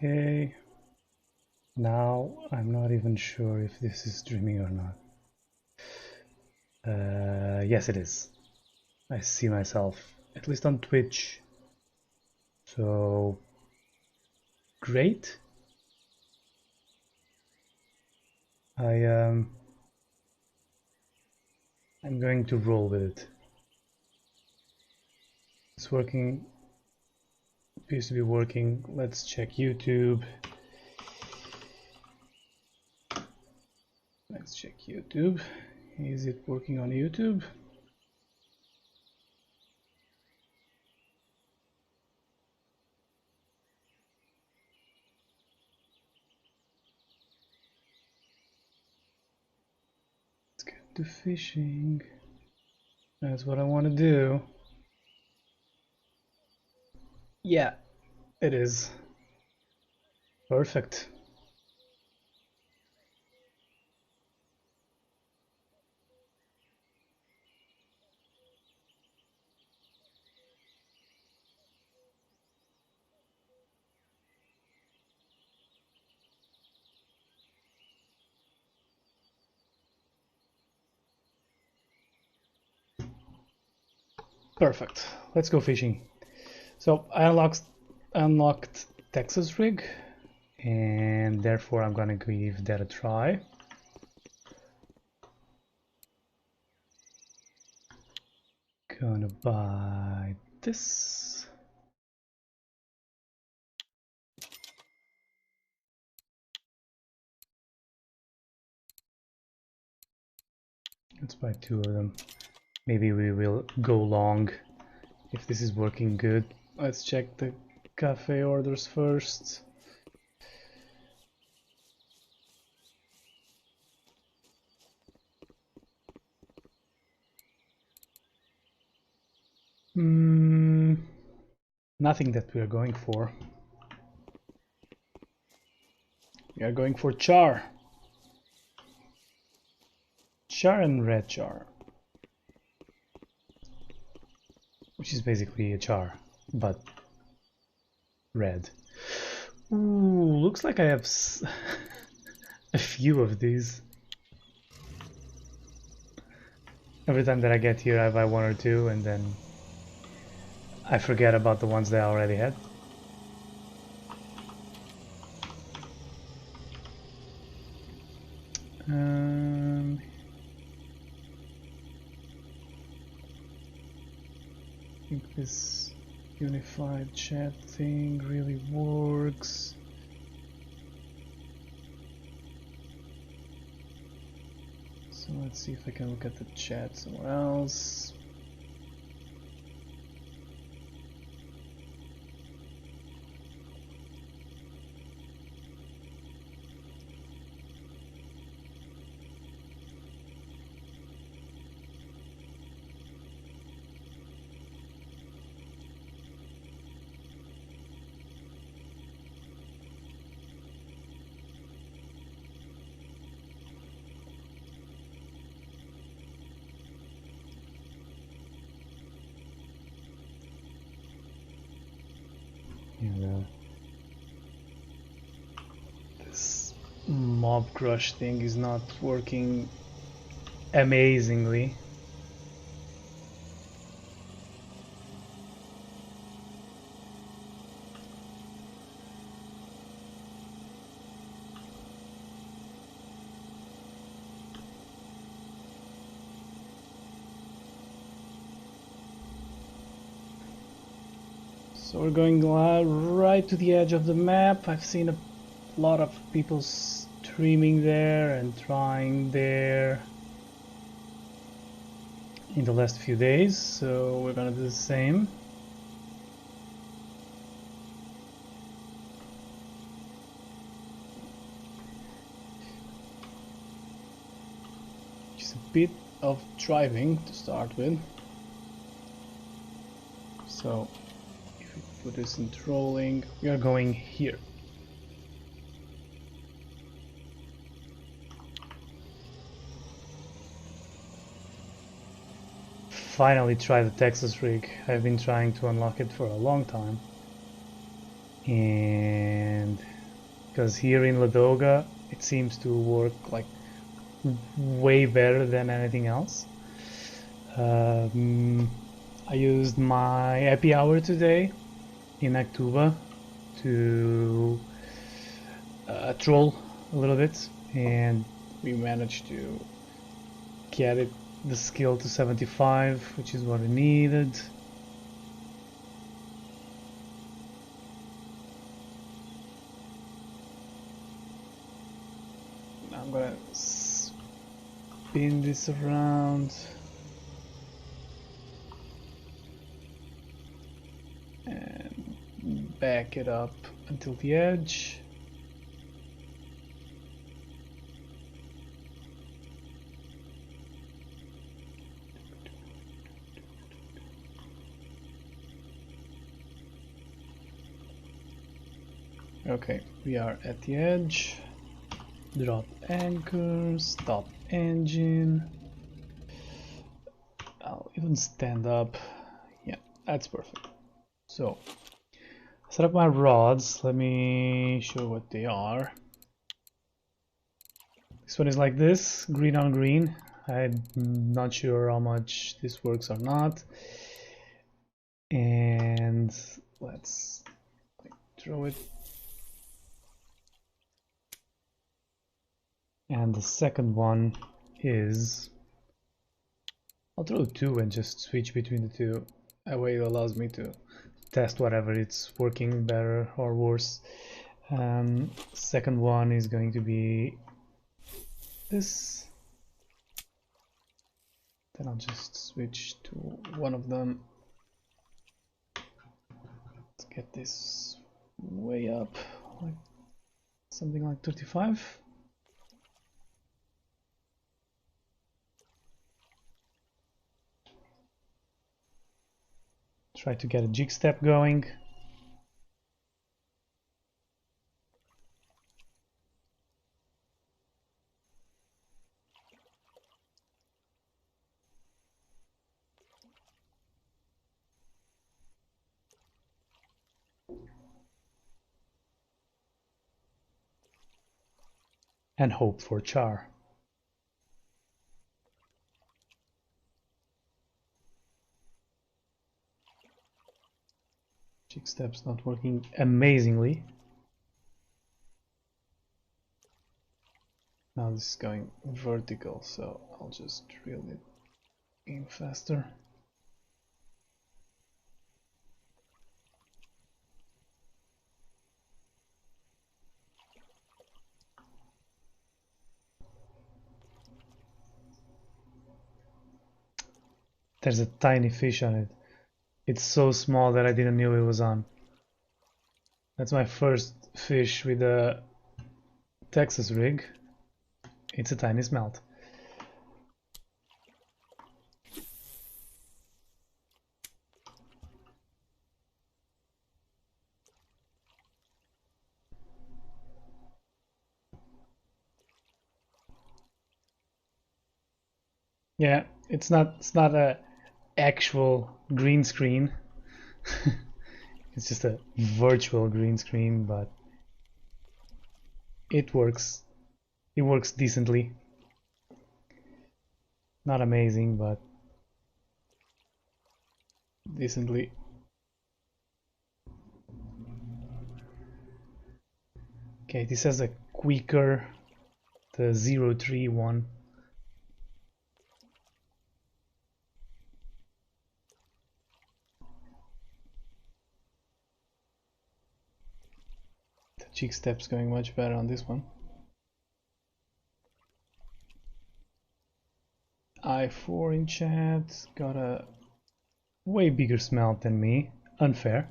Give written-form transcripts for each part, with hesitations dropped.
Okay. Now I'm not even sure if this is streaming or not. Yes, it is. I see myself, at least on Twitch. So great. I'm going to roll with it. It's working. Appears to be working. Let's check YouTube. Let's check YouTube. Is it working on YouTube? Let's get to fishing. That's what I want to do. Yeah, it is. Perfect. Perfect. Let's go fishing. So I unlocked Texas rig, and therefore I'm gonna give that a try. Gonna buy this. Let's buy 2 of them. Maybe we will go long if this is working good. Let's check the cafe orders first. Nothing that we are going for. We are going for char. Char and red char. Which is basically a char, but red. Ooh, looks like I have a few of these. Every time that I get here I buy 1 or 2 and then I forget about the ones that I already had. I think this unified chat thing really works. So let's see if I can look at the chat somewhere else. This mob crush thing is not working amazingly. So we're going right to the edge of the map. I've seen a lot of people streaming there and trying there in the last few days, so we're gonna do the same. Just a bit of driving to start with. So if we put this in trolling, we are going here. Finally try the Texas rig. I've been trying to unlock it for a long time, and because here in Ladoga it seems to work like way better than anything else. I used my happy hour today in Actuba to troll a little bit, and we managed to get it the skill to 75, which is what I needed. Now I'm gonna spin this around and back it up until the edge. Okay, we are at the edge. Drop anchor, stop engine. I'll even stand up. Yeah, that's perfect. So, set up my rods. Let me show what they are. This one is like this, green on green. I'm not sure how much this works or not. And let's throw it. And the second one is, I'll throw two and just switch between the two. That way it allows me to test whatever it's working better or worse. Second one is going to be this. Then I'll just switch to one of them. Let's get this way up, like something like 35. Try to get a jig step going. And hope for char. Jig step's not working amazingly. Now this is going vertical, so I'll just drill it in faster. There's a tiny fish on it. It's so small that I didn't know it was on. That's my first fish with a Texas rig. It's a tiny smelt. Yeah, it's not a actual green screen. It's just a virtual green screen, but it works. It works decently. Not amazing, but decently. Okay, this has a quicker, the 03 one. The jig step's going much better on this one. I4 in chat, got a way bigger smelt than me. Unfair.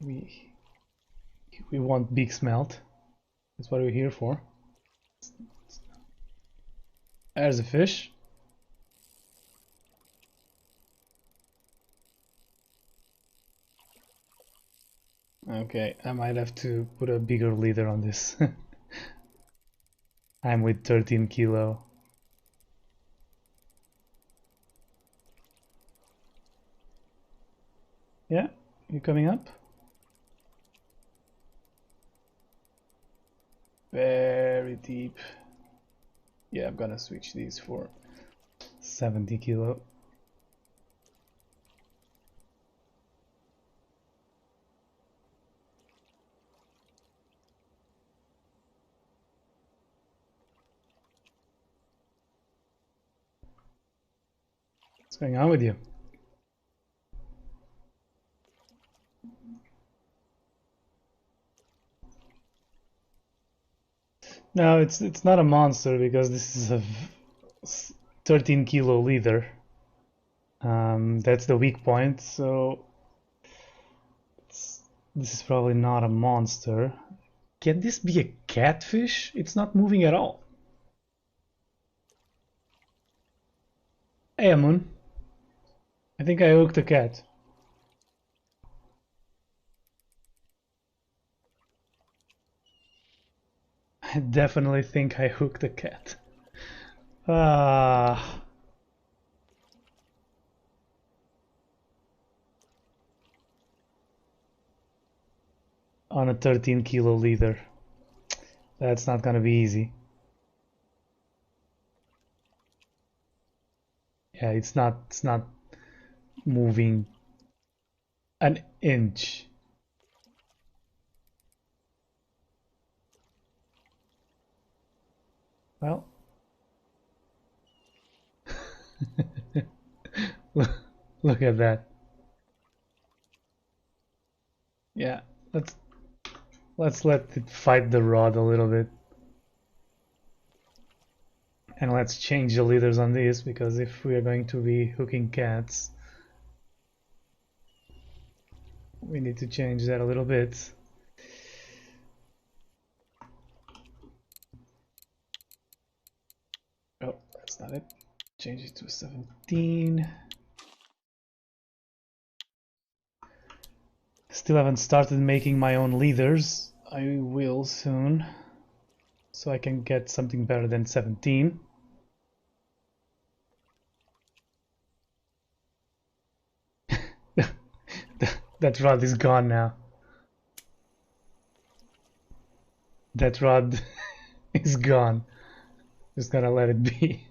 We want big smelt. That's what we're here for. There's a fish. Okay, I might have to put a bigger leader on this. I'm with 13 kilo. Yeah, you coming up? very deep. Yeah, I'm gonna switch these for 70 kilo. What's going on with you? No, it's not a monster because this is a 13 kilo leader. That's the weak point, so this is probably not a monster. Can this be a catfish? It's not moving at all. Hey, Amun. I think I hooked a cat. I definitely think I hooked a cat. Ah. On a 13 kilo leader. That's not gonna be easy. Yeah, it's not moving an inch. Well, look at that. Yeah, let's let it fight the rod a little bit. And let's change the leaders on this, because if we are going to be hooking cats, we need to change that a little bit. Oh, that's not it. Change it to 17. Still haven't started making my own leaders. I will soon, so I can get something better than 17. That rod is gone now. That rod is gone. Just gotta let it be.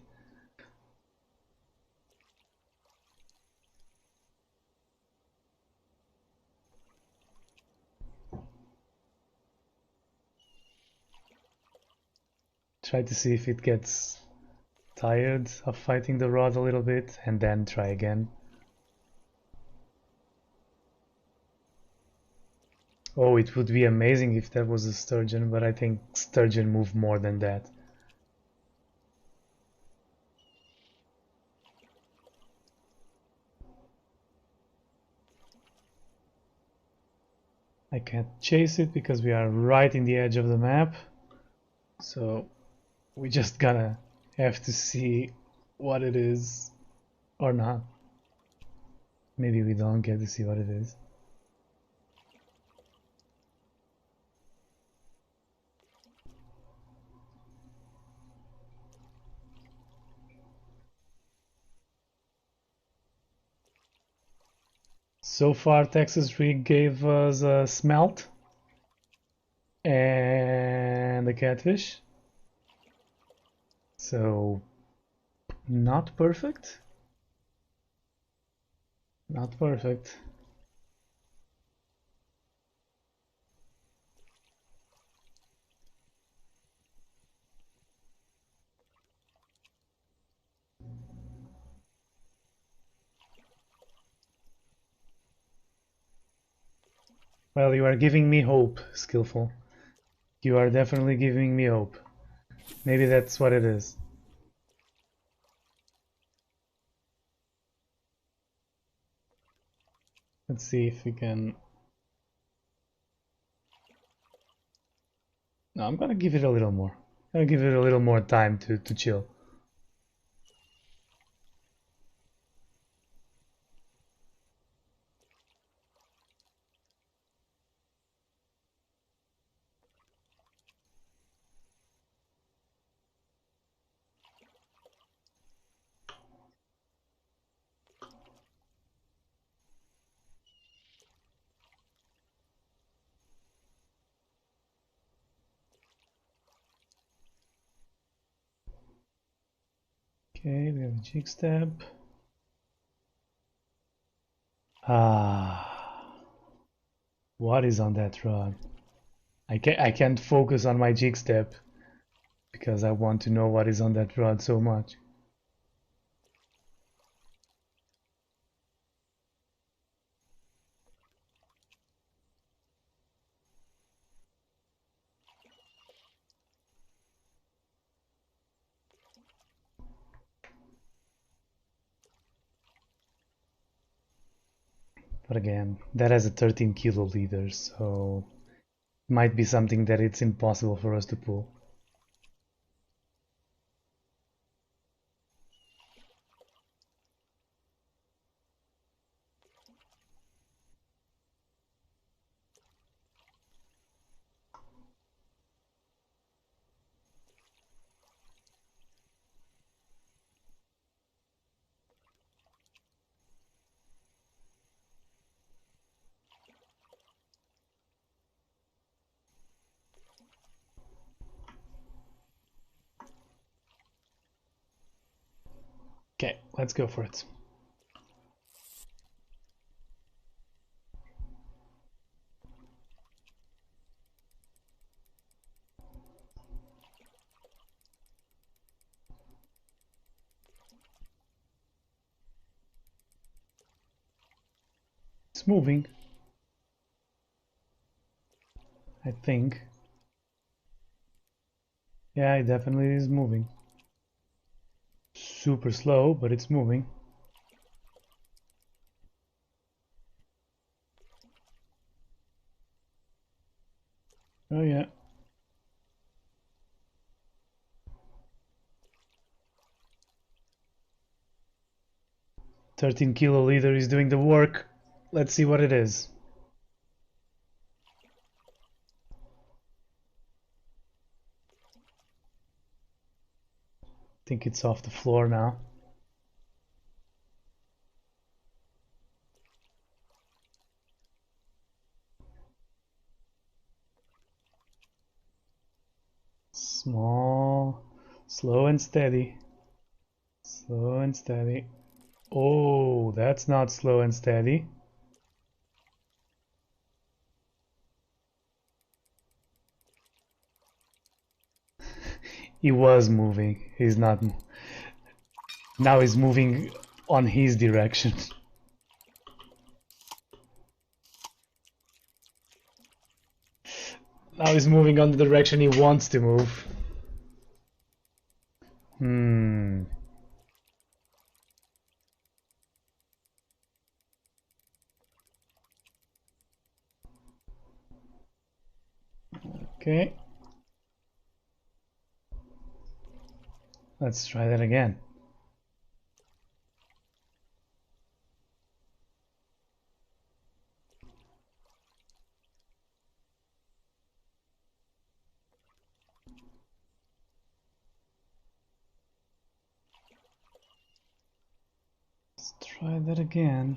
Try to see if it gets tired of fighting the rod a little bit, and then try again. Oh, it would be amazing if that was a sturgeon, but I think sturgeon move more than that. I can't chase it because we are right in the edge of the map. So we just gonna have to see what it is or not. Maybe we don't get to see what it is. So far, Texas Rig gave us a smelt and a catfish. So, not perfect. Not perfect. Well, you are giving me hope, Skillful. You are definitely giving me hope. Maybe that's what it is. Let's see if we can... No, I'm gonna give it a little more. I'm gonna give it a little more time to chill. Okay, we have a jig step. Ah, what is on that rod? I can't focus on my jig step because I want to know what is on that rod so much. But again, that has a 13 kilo leader, so it might be something that it's impossible for us to pull. Okay, let's go for it. It's moving, I think. Yeah, it definitely is moving. Super slow, but it's moving. Oh yeah. 13 kilo leader is doing the work. Let's see what it is. I think it's off the floor now. Small, slow and steady. Slow and steady. Oh, that's not slow and steady. He was moving. He's not. Now he's moving on his direction. Now he's moving on the direction he wants to move. Hmm. Okay. Let's try that again. Let's try that again.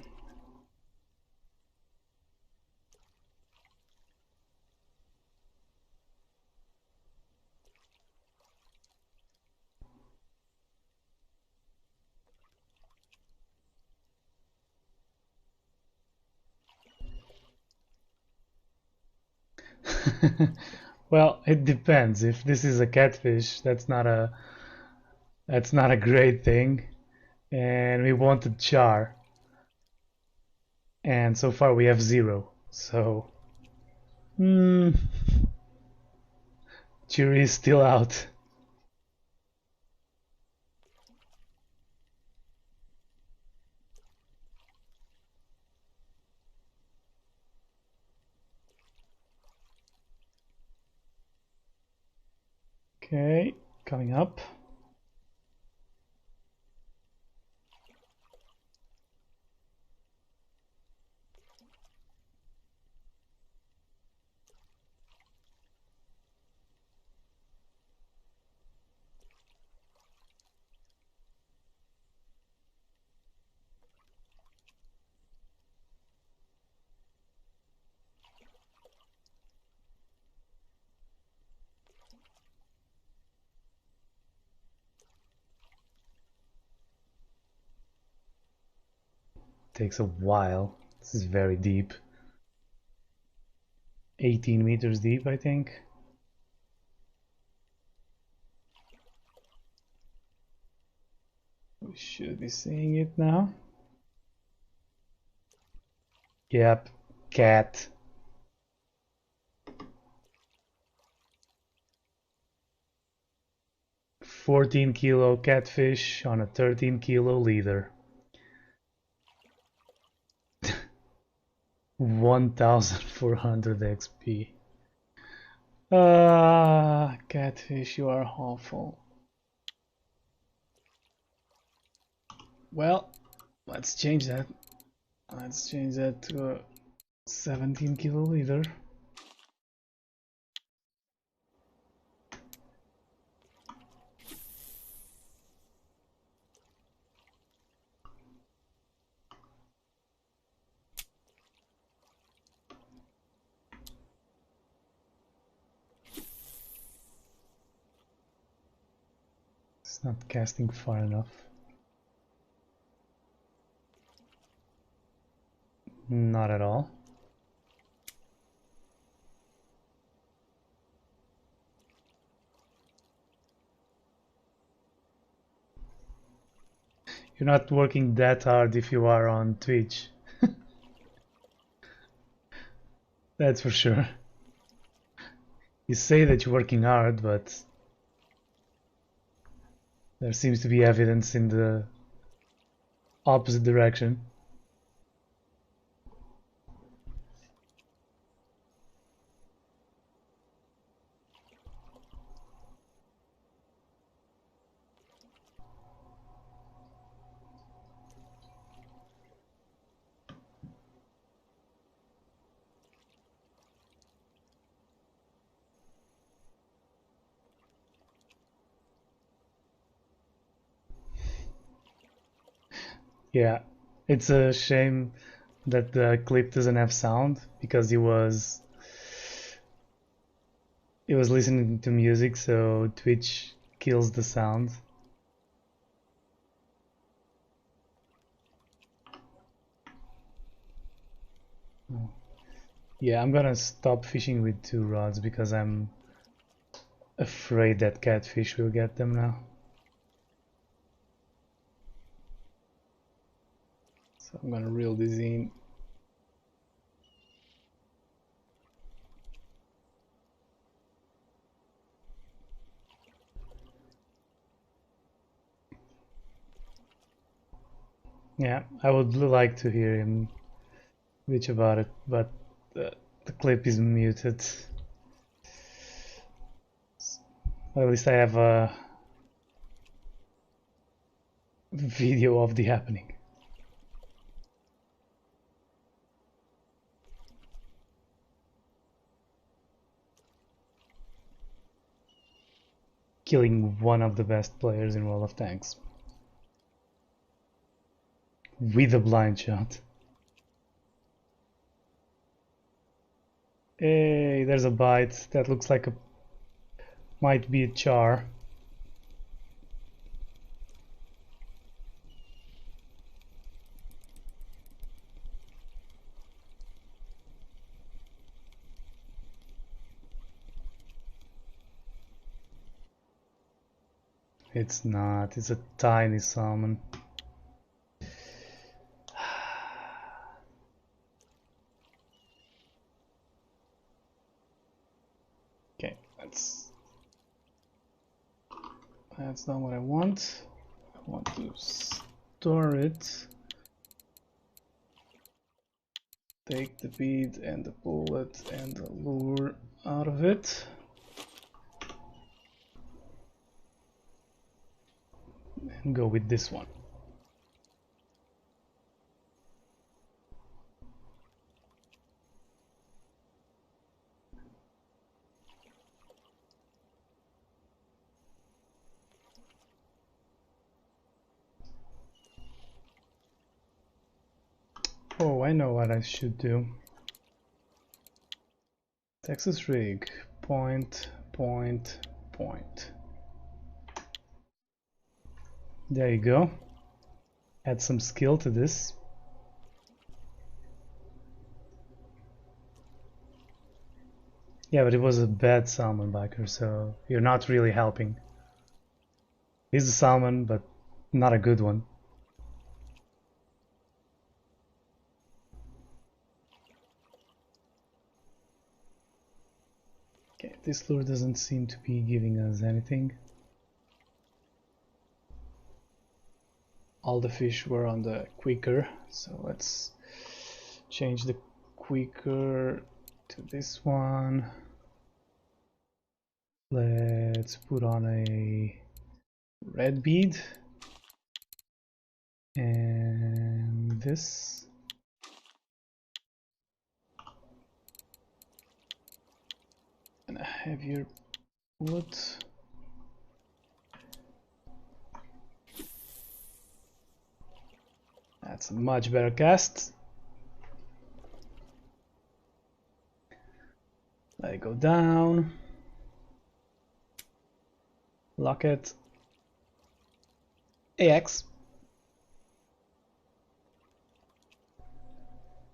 Well, it depends. If this is a catfish, that's not a great thing. And we wanted char. And so far we have 0. So jury is still out. Okay, coming up. Takes a while. This is very deep. 18 meters deep, I think. We should be seeing it now. Yep, cat. $14 kilo catfish on a 13 kilo leader. 1400 XP. Catfish, you are awful. Well, let's change that. Let's change that to a 17 kilo leader. It's not casting far enough. Not at all. You're not working that hard if you are on Twitch. That's for sure. You say that you're working hard, but there seems to be evidence in the opposite direction. Yeah, it's a shame that the clip doesn't have sound because he was listening to music, so Twitch kills the sound. Yeah, I'm gonna stop fishing with 2 rods because I'm afraid that catfish will get them now. So I'm gonna reel this in. Yeah, I would like to hear him bitch about it, but the clip is muted. At least I have a video of the happening. Killing one of the best players in World of Tanks. With a blind shot. Hey, there's a bite. That looks like a... might be a char. It's not. It's a tiny salmon. Okay, that's not what I want. I want to store it. Take the bead and the bullet and the lure out of it. And go with this one. Oh, I know what I should do. Texas rig, point, point, point. There you go. Add some skill to this. Yeah, but it was a bad salmon biker, so you're not really helping. He's a salmon, but not a good one. Okay, this lure doesn't seem to be giving us anything. All the fish were on the quicker, so let's change the quicker to this one. Let's put on a red bead and this. And a heavier wood. That's a much better cast. Let it go down. Lock it. AX.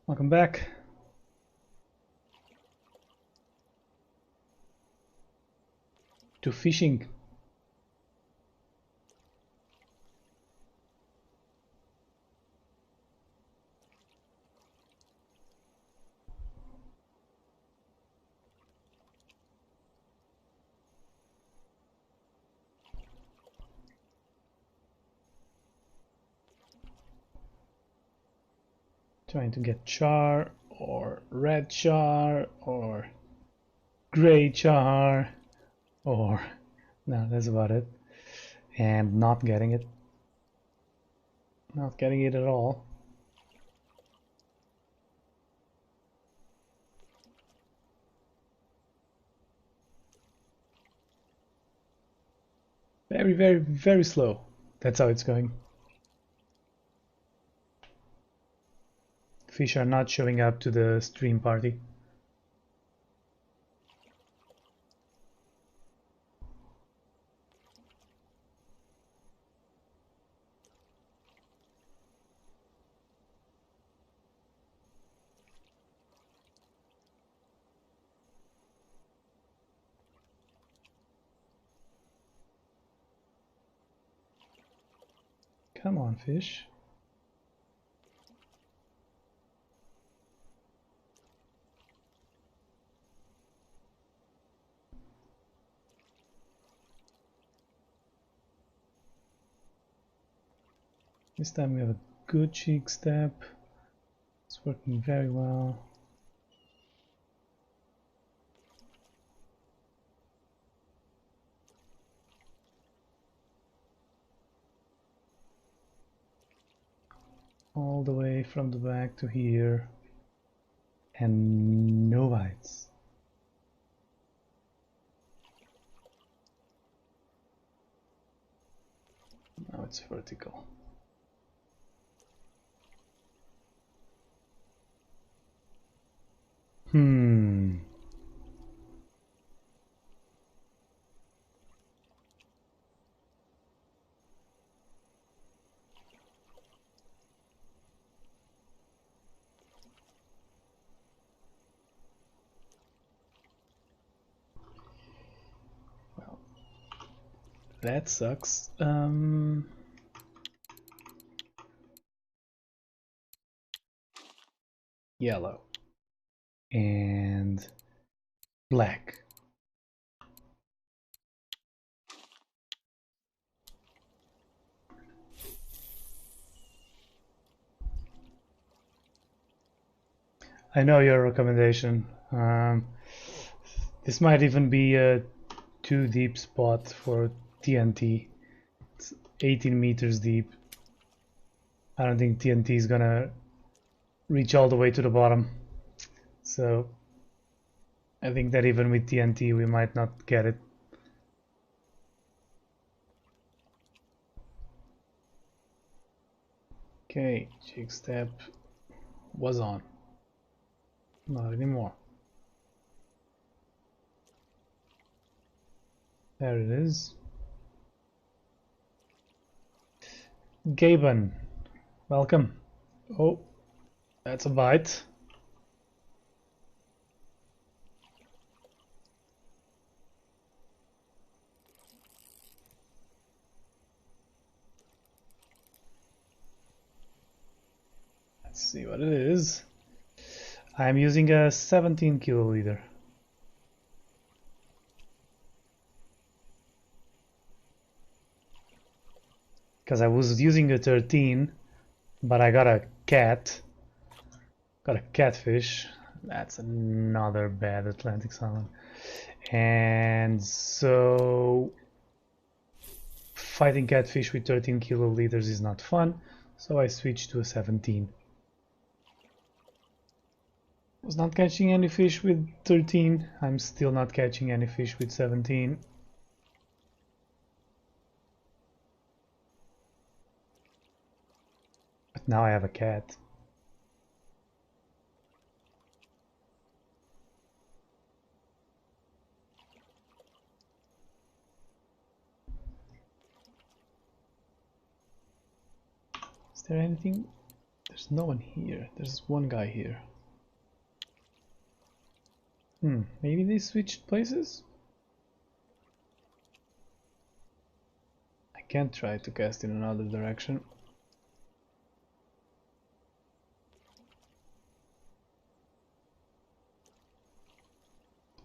Welcome back. To fishing. Trying to get char or red char or gray char or no, that's about it. And not getting it. Not getting it at all. Very, very, very slow. That's how it's going. Fish are not showing up to the stream party. Come on, fish. This time we have a good cheek step. It's working very well. All the way from the back to here. And no bites. Now it's vertical. Well, that sucks. Yellow and black. I know your recommendation. This might even be a too deep spot for TNT. It's 18 meters deep. I don't think TNT is gonna reach all the way to the bottom. So I think that even with TNT we might not get it. Okay, jig step was on. Not anymore. There it is. Gaben, welcome. Oh, that's a bite. Let's see what it is. I'm using a 17 kiloliter. Because I was using a 13, but I got a cat. Got a catfish. That's another bad Atlantic salmon. And so fighting catfish with 13 kiloliters is not fun, so I switched to a 17. Was not catching any fish with 13. I'm still not catching any fish with 17. But now I have a cat. Is there anything? There's no one here. There's one guy here. Maybe they switched places? I can try to cast in another direction.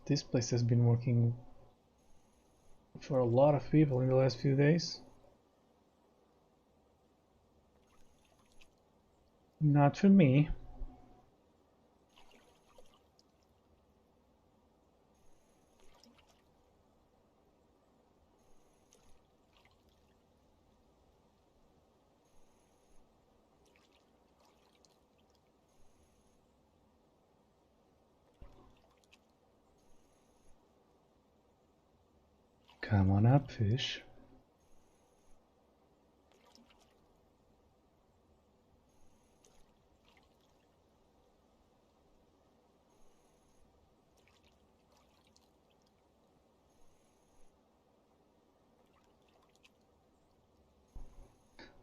This place has been working for a lot of people in the last few days. Not for me. Come on up, fish.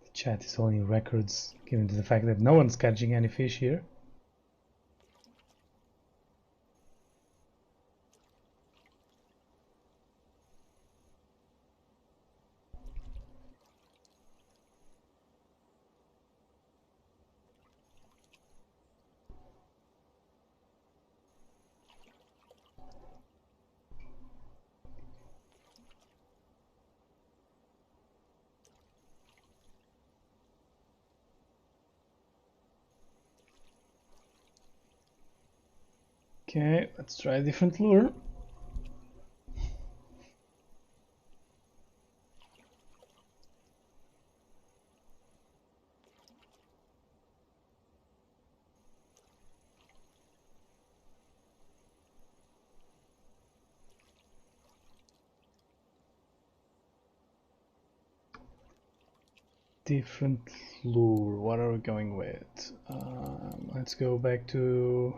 The chat is holding records, given to the fact that no one's catching any fish here. Okay, let's try a different lure. Different lure. What are we going with? Let's go back to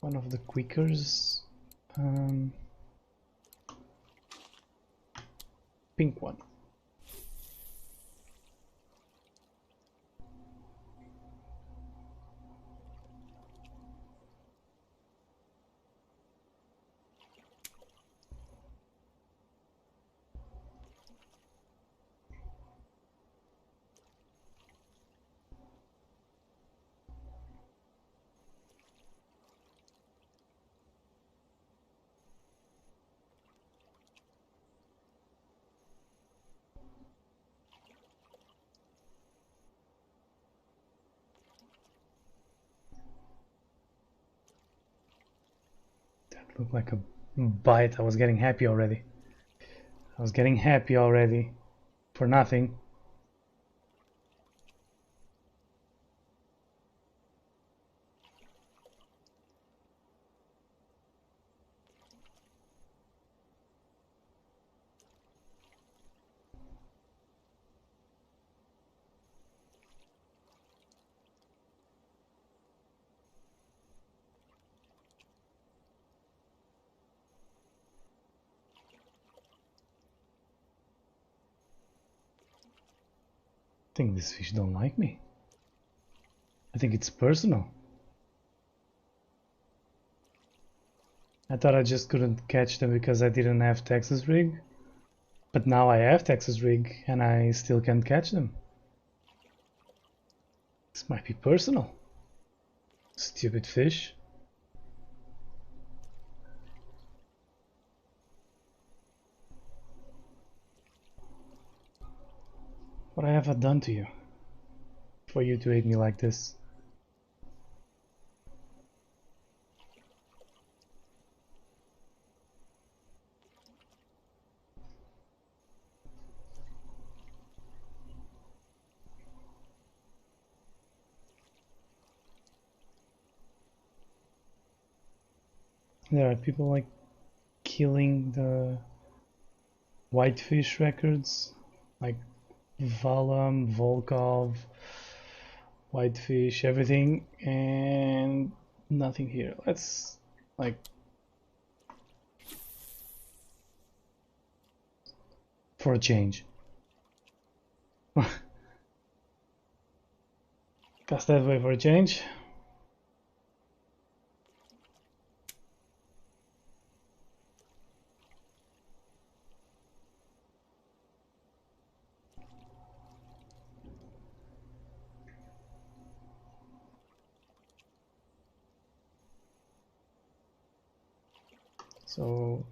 one of the quickers. Pink one. That looked like a bite. I was getting happy already. I was getting happy already. For nothing. I think these fish don't like me. I think it's personal. I thought I just couldn't catch them because I didn't have Texas rig. But now I have Texas rig and I still can't catch them. This might be personal. Stupid fish. What have I done to you? For you to hate me like this? There are people like killing the whitefish records, like Valam, Volkov, whitefish, everything, and nothing here. Let's like for a change. Cast that way for a change. So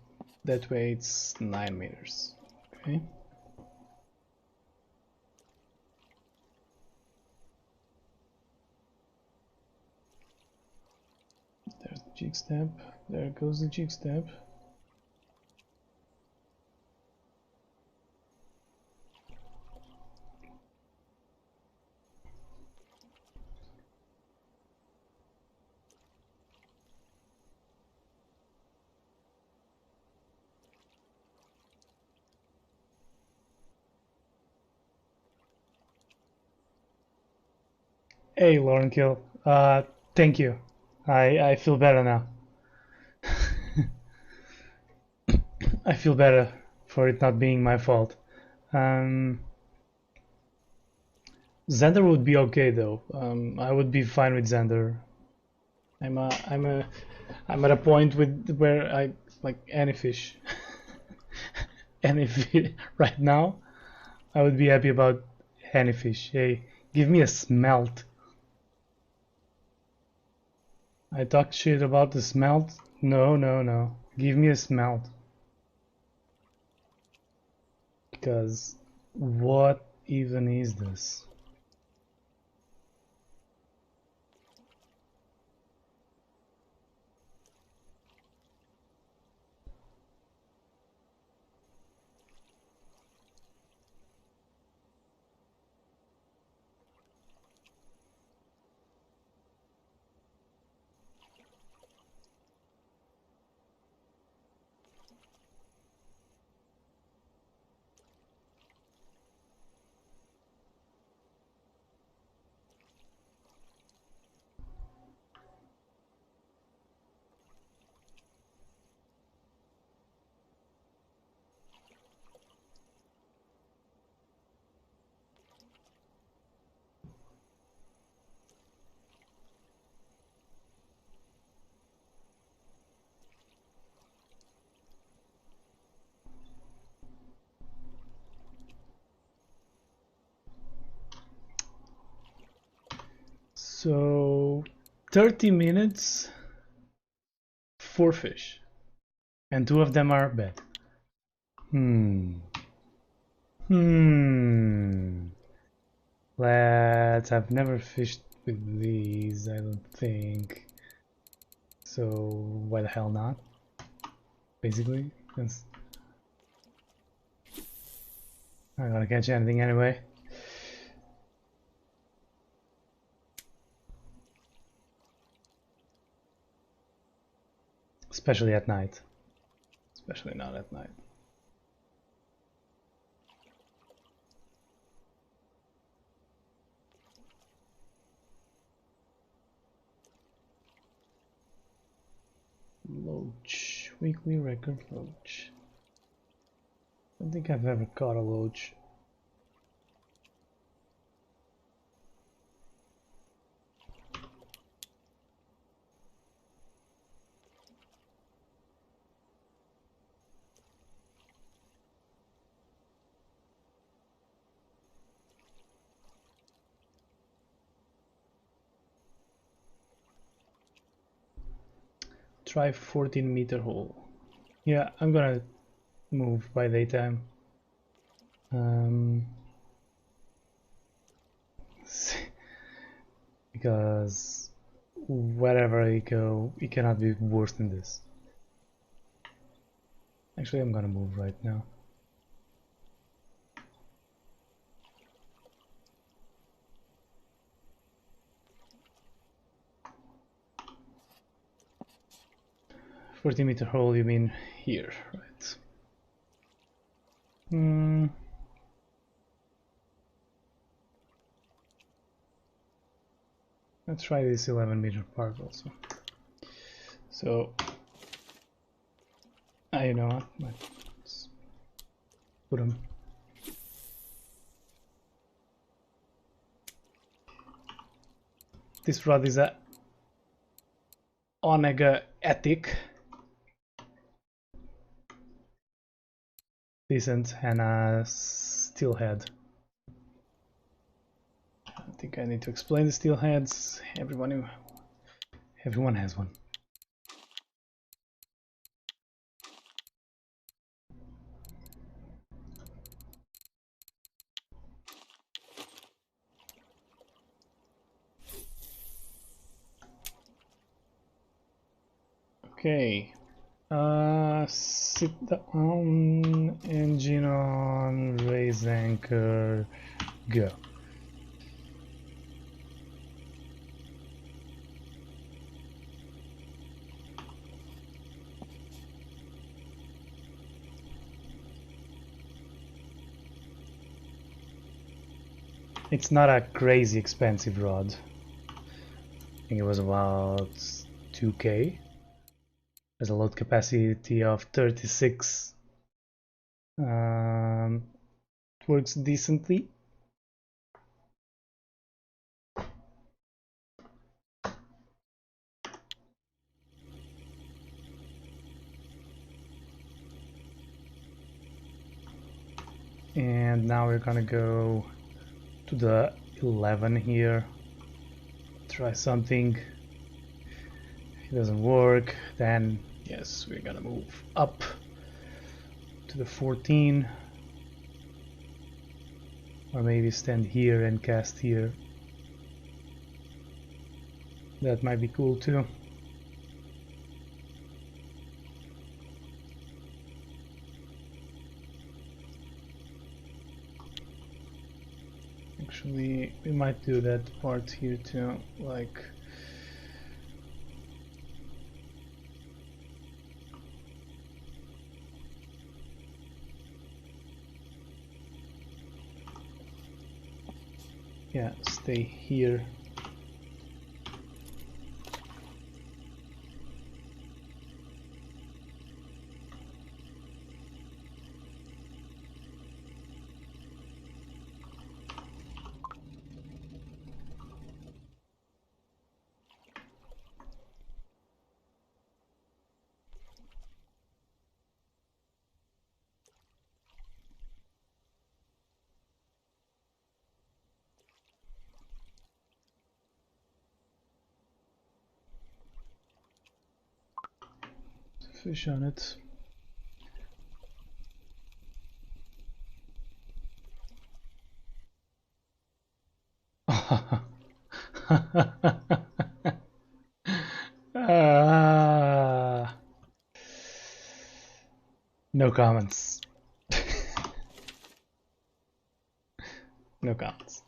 that way it's 9 meters. Okay. There's the jig step. There goes the jig step. Hey, Lauren Kill. Thank you. I feel better now. I feel better for it not being my fault. Xander would be okay though. I would be fine with Xander. I'm at a point with where I like any fish. Any fish right now. I would be happy about any fish. Hey, give me a smelt. I talked shit about the smelt. No, no, no. Give me a smelt. Because what even is this? So 30 minutes, 4 fish, and 2 of them are bad. I've never fished with these, I don't think. So why the hell not? Basically, since I'm not gonna catch anything anyway. Especially at night. Especially not at night. Loach. Weekly record loach. I don't think I've ever caught a loach. try 14-meter hole. Yeah, I'm gonna move by daytime. Because wherever I go, it cannot be worse than this. Actually, I'm gonna move right now. "40-meter hole," you mean here, right? Let's try this 11-meter park also. So, you know what? Let's put them. This rod is a Onega Ethic. Decent, and a steelhead. I think I need to explain the steelheads. Everyone has one. Okay. Sit down, engine on, raise anchor, go. It's not a crazy expensive rod. I think it was about 2K. There's a load capacity of 36. It works decently. And now we're gonna go to the 11 here. Try something. If it doesn't work, then yes, we're gonna move up to the 14. Or maybe stand here and cast here. That might be cool too. Actually, we might do that part here too, like yeah, stay here. Fish on it. No comments. No comments.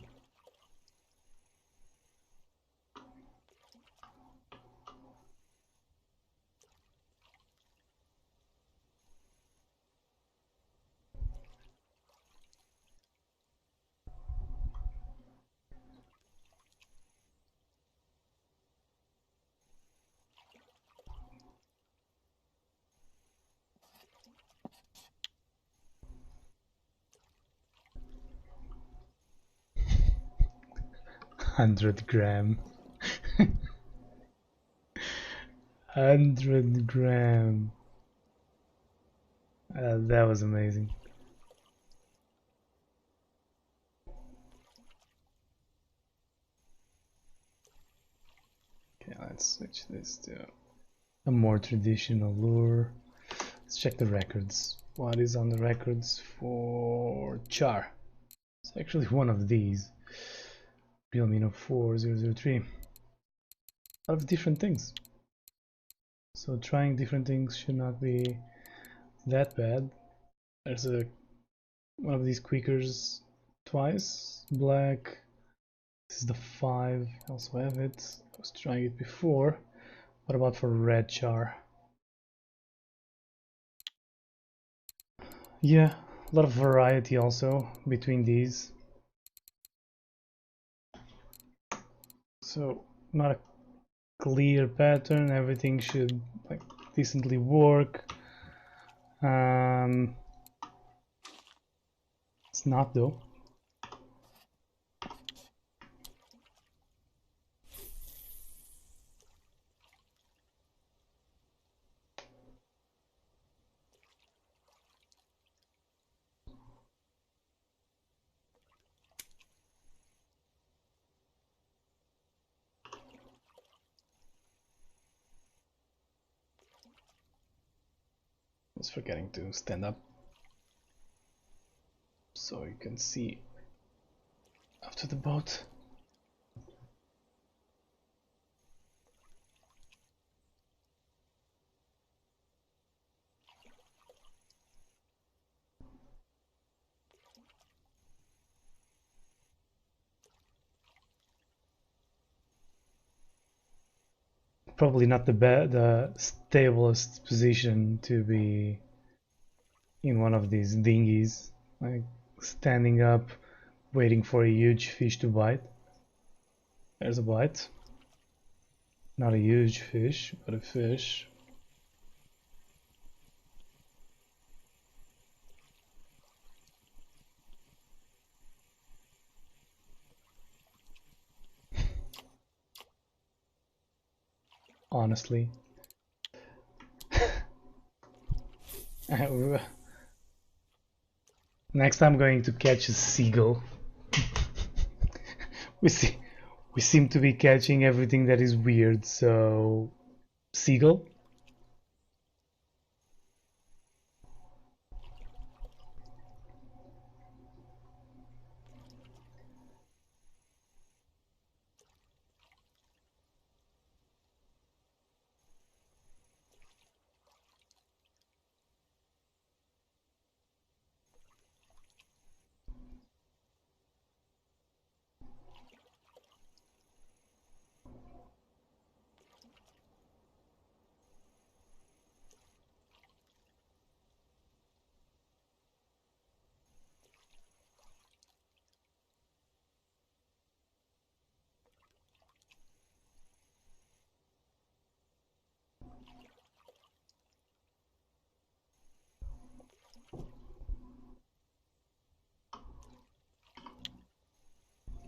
Hundred gram. 100 gram. That was amazing. Okay, let's switch this to a more traditional lure. Let's check the records. What is on the records for char? It's actually one of these. Realmino 4003. A lot of different things. So trying different things should not be that bad. There's one of these Quakers twice. Black. This is the 5. I also have it. I was trying it before. What about for red char? Yeah, a lot of variety also between these. So not a clear pattern. Everything should like decently work. It's not though. I was forgetting to stand up so you can see after the boat. Probably not the stablest position to be in one of these dinghies, like standing up, waiting for a huge fish to bite. There's a bite. Not a huge fish, but a fish. Honestly. Next I'm going to catch a seagull. we see we seem to be catching everything that is weird, so seagull?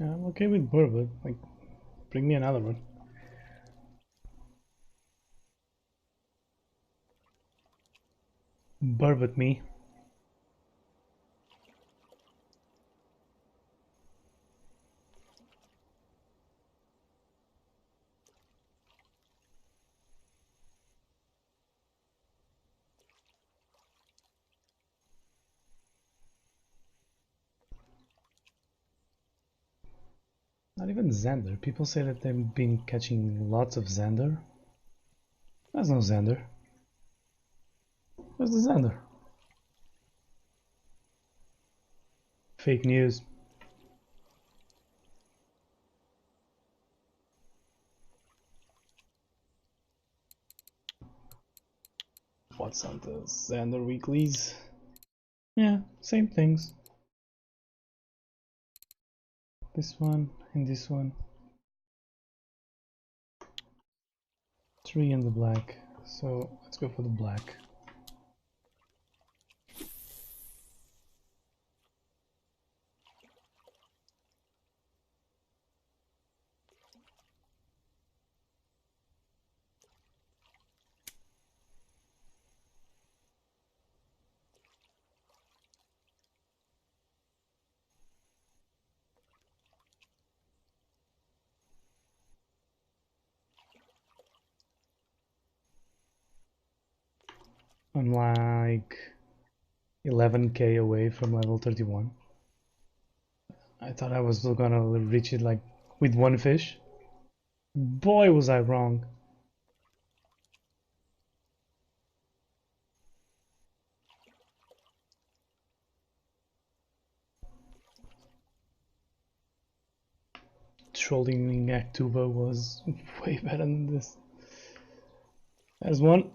Yeah, I'm okay with burbot. Like, bring me another one. Burbot me. Not even Xander. People say that they've been catching lots of Xander. There's no Xander. Where's the Xander? Fake news. What's on the Xander weeklies? Yeah, same things. This one and this one. 3 in the black. So let's go for the black. I'm like 11k away from level 31. I thought I was gonna reach it like with one fish. Boy, was I wrong. Trolling Actuva was way better than this. There's one.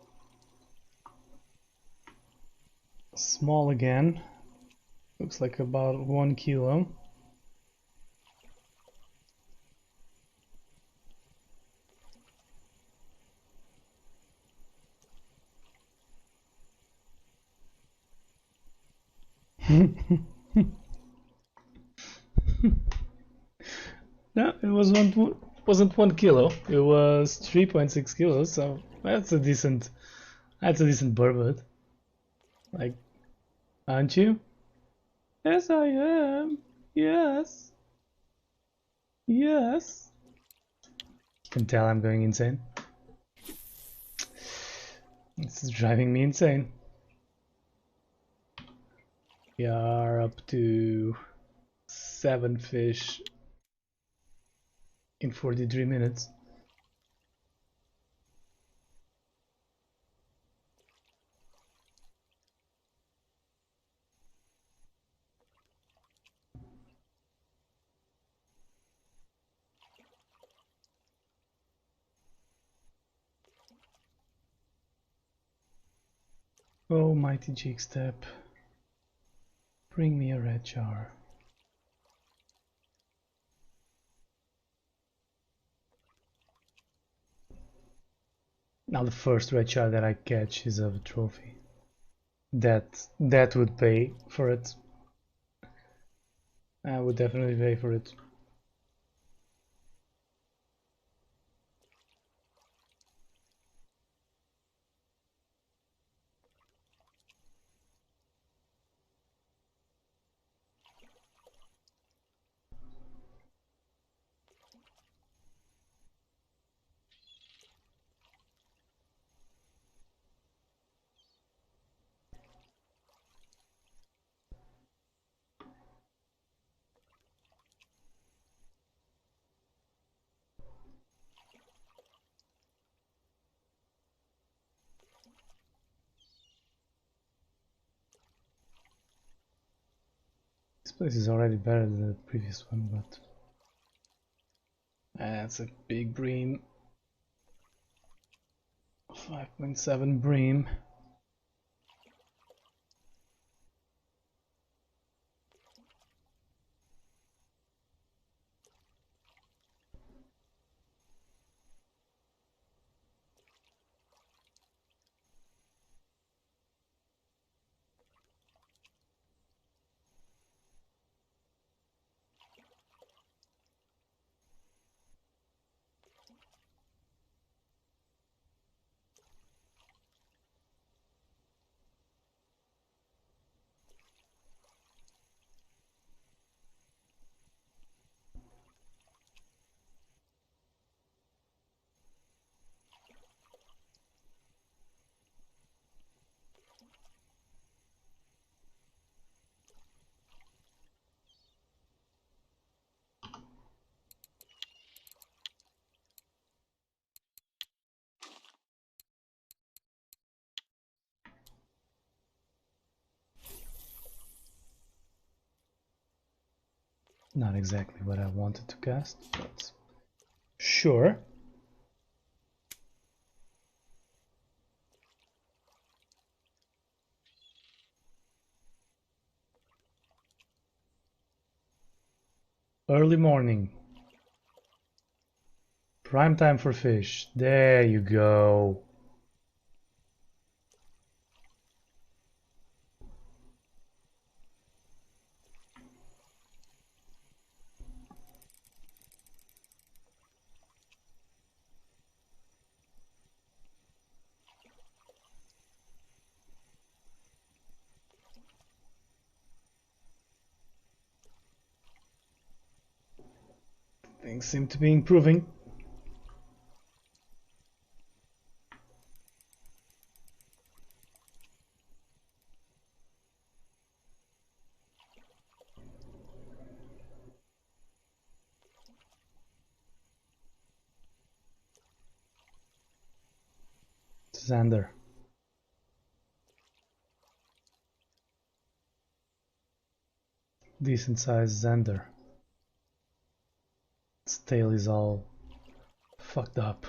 Small again. Looks like about 1 kilo. No, it wasn't 1 kilo. It was 3.6 kilos. So that's a decent burbot. Like, aren't you? Yes, I am. Yes. Yes. You can tell I'm going insane. This is driving me insane. We are up to 7 fish in 43 minutes. Oh, mighty jig step, bring me a red jar. Now the first red jar that I catch is a trophy. That would pay for it. I would definitely pay for it. This place is already better than the previous one, but that's a big bream. 5.7 bream. Not exactly what I wanted to cast, but sure. Early morning. Prime time for fish. There you go. Things seem to be improving. Xander. Decent sized Xander. Its tail is all fucked up.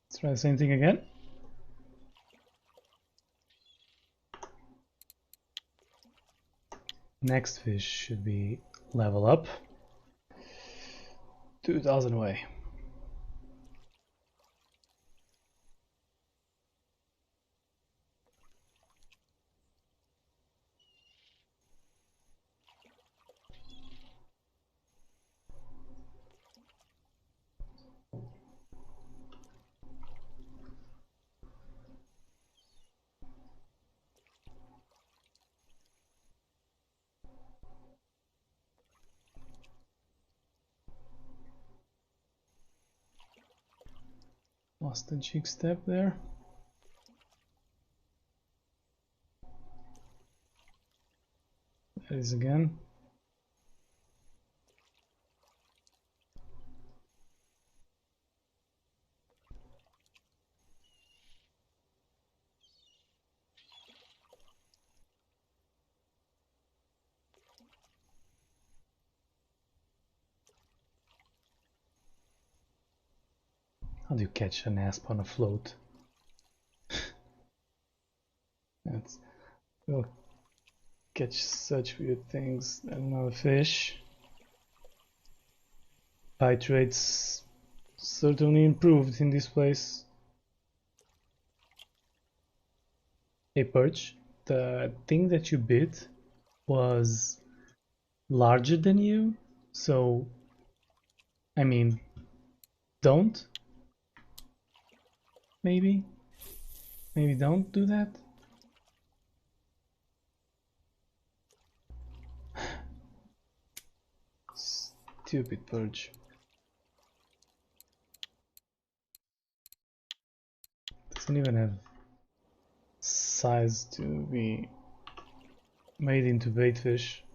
Let's try the same thing again. Next fish should be level up. 2000 away. Lost the jig step there. There it is again. How do you catch an asp on a float? That's, we'll catch such weird things. Another fish. Bite rates certainly improved in this place. Hey Perch, the thing that you bit was larger than you, so I mean, don't. Maybe don't do that. Stupid Perch. Doesn't even have size to be made into bait fish.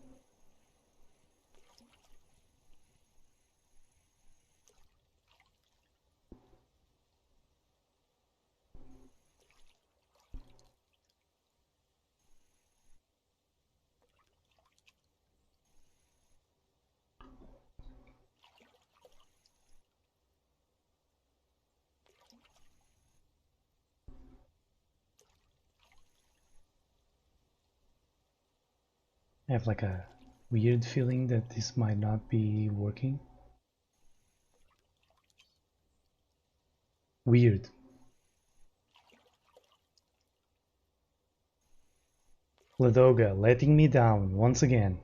I have like a weird feeling that this might not be working. Weird. Ladoga letting me down once again.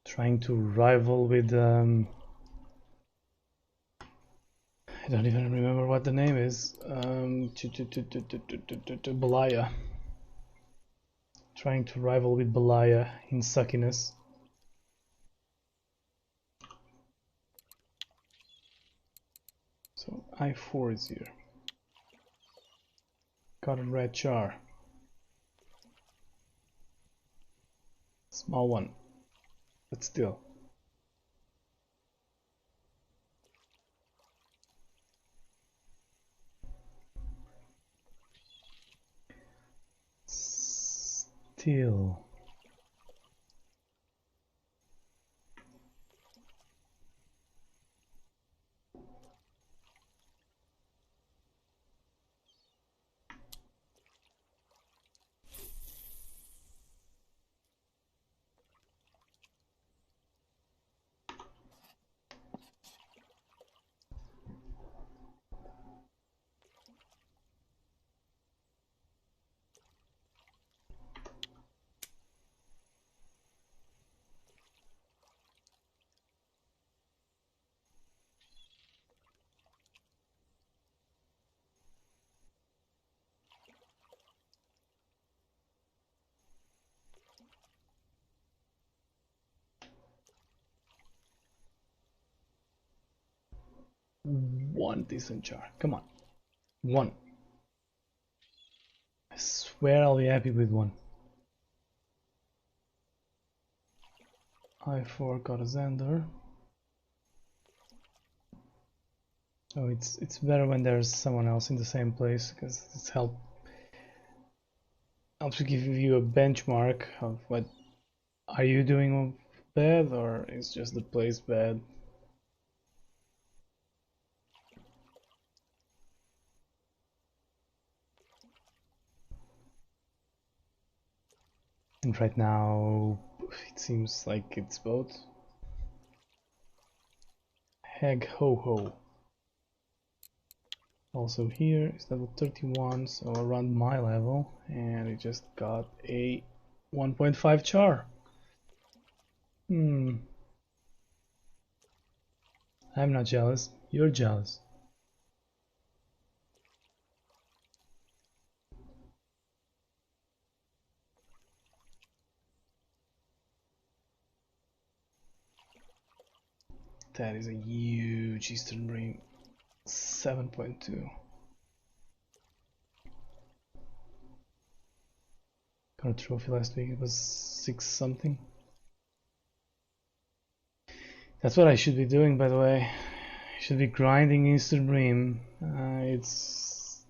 Trying to rival with I don't even remember what the name is. Belaya. Trying to rival with Belaya in suckiness. So I4 is here. Got a red char. Small one, but still. Still. One decent char. Come on. One. I swear I'll be happy with one. I4 got a Xander. Oh, it's better when there's someone else in the same place because it's helps to give you a benchmark of what are you doing bad or is just the place bad. And right now it seems like it's both. Heg ho ho. Also here is level 31, so around my level, and it just got a 1.5 char. I'm not jealous, you're jealous. That is a huge Eastern Ring. 7.2. Got a trophy last week, it was 6 something. That's what I should be doing, by the way. I should be grinding Eastern Rim. It's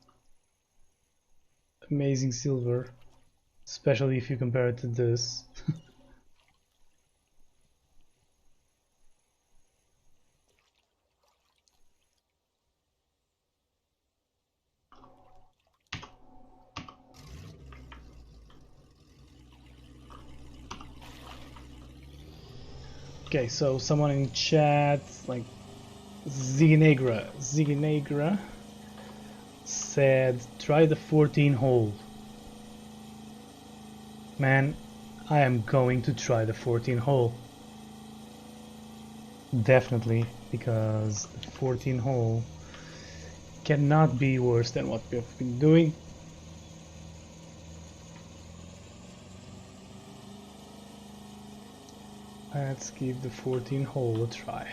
amazing silver, especially if you compare it to this. Okay, so someone in chat, like Zignegra said, try the 14 hole. Man, I am going to try the 14 hole. Definitely, because the 14 hole cannot be worse than what we've been doing. Let's give the 14 hole a try.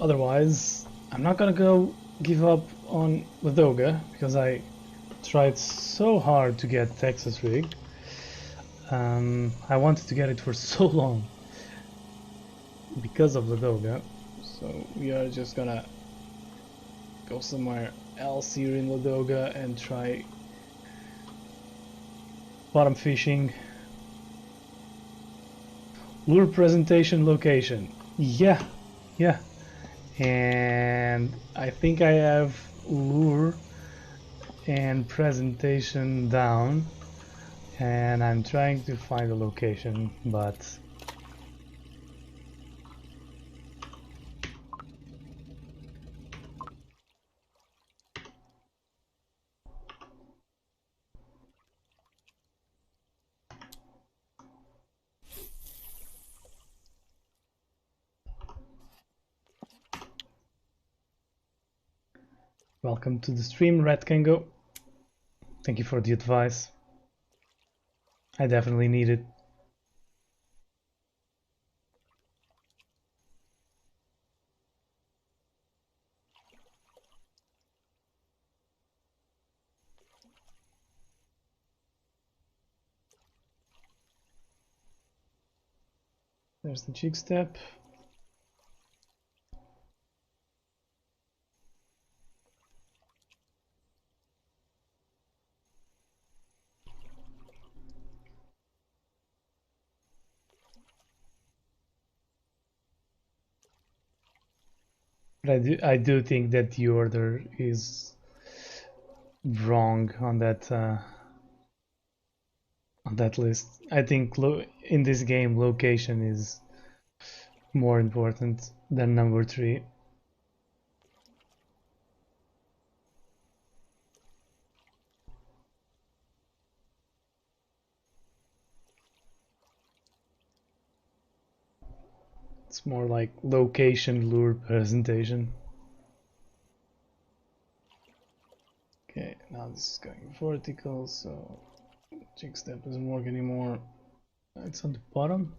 Otherwise, I'm not gonna go give up on Ladoga because I tried so hard to get Texas Rig. I wanted to get it for so long because of Ladoga, so we are just gonna go somewhere else here in Ladoga and try bottom fishing. Lure presentation location. Yeah, and I think I have lure and presentation down, and I'm trying to find a location, but welcome to the stream, Red Kango. Thank you for the advice. I definitely need it. There's the jig step. But I do think that the order is wrong on that list. I think in this game location is more important than number 3. It's more like location lure presentation. Okay, now Now this is going vertical, so jig step doesn't work anymore. It's on the bottom.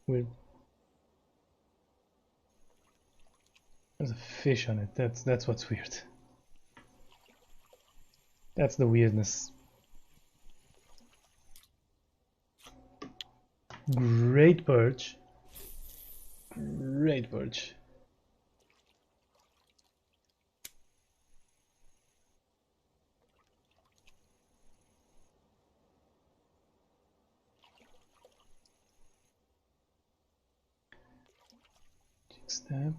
Weird. There's a fish on it. That's what's weird. That's the weirdness. Great perch. Great perch. Jig step.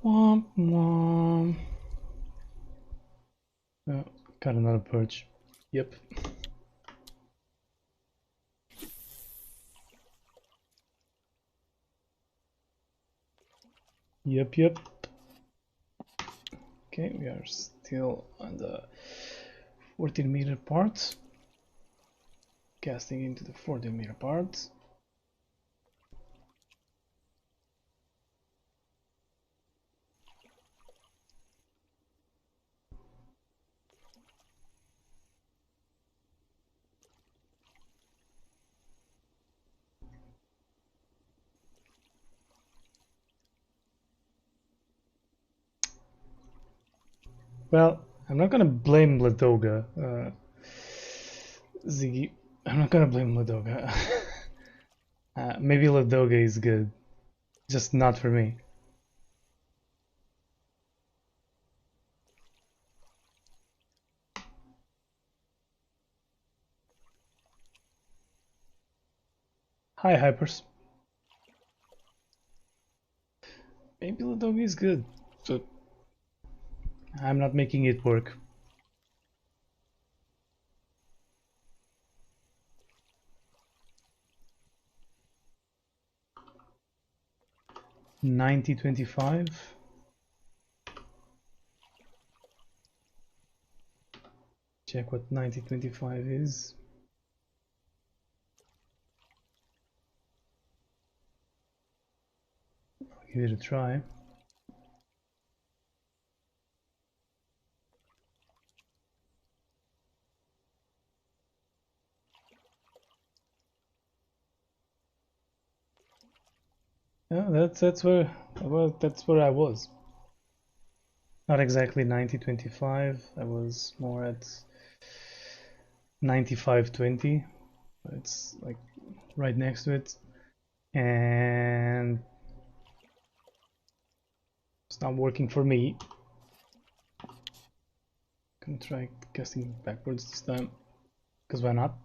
Womp womp. Oh, got another perch. Yep. Yep. Okay, we are still on the 14-meter part. Casting into the 14-meter part. Well, I'm not gonna blame Ladoga, Ziggy. I'm not gonna blame Ladoga. Maybe Ladoga is good, just not for me. Hi, Hypers. Maybe Ladoga is good, but I'm not making it work. $90.25. Check what $90.25 is. I'll give it a try. Yeah, that's where I was. Not exactly 90.25. I was more at 95.20. It's like right next to it, and it's not working for me. Gonna try casting backwards this time, because why not?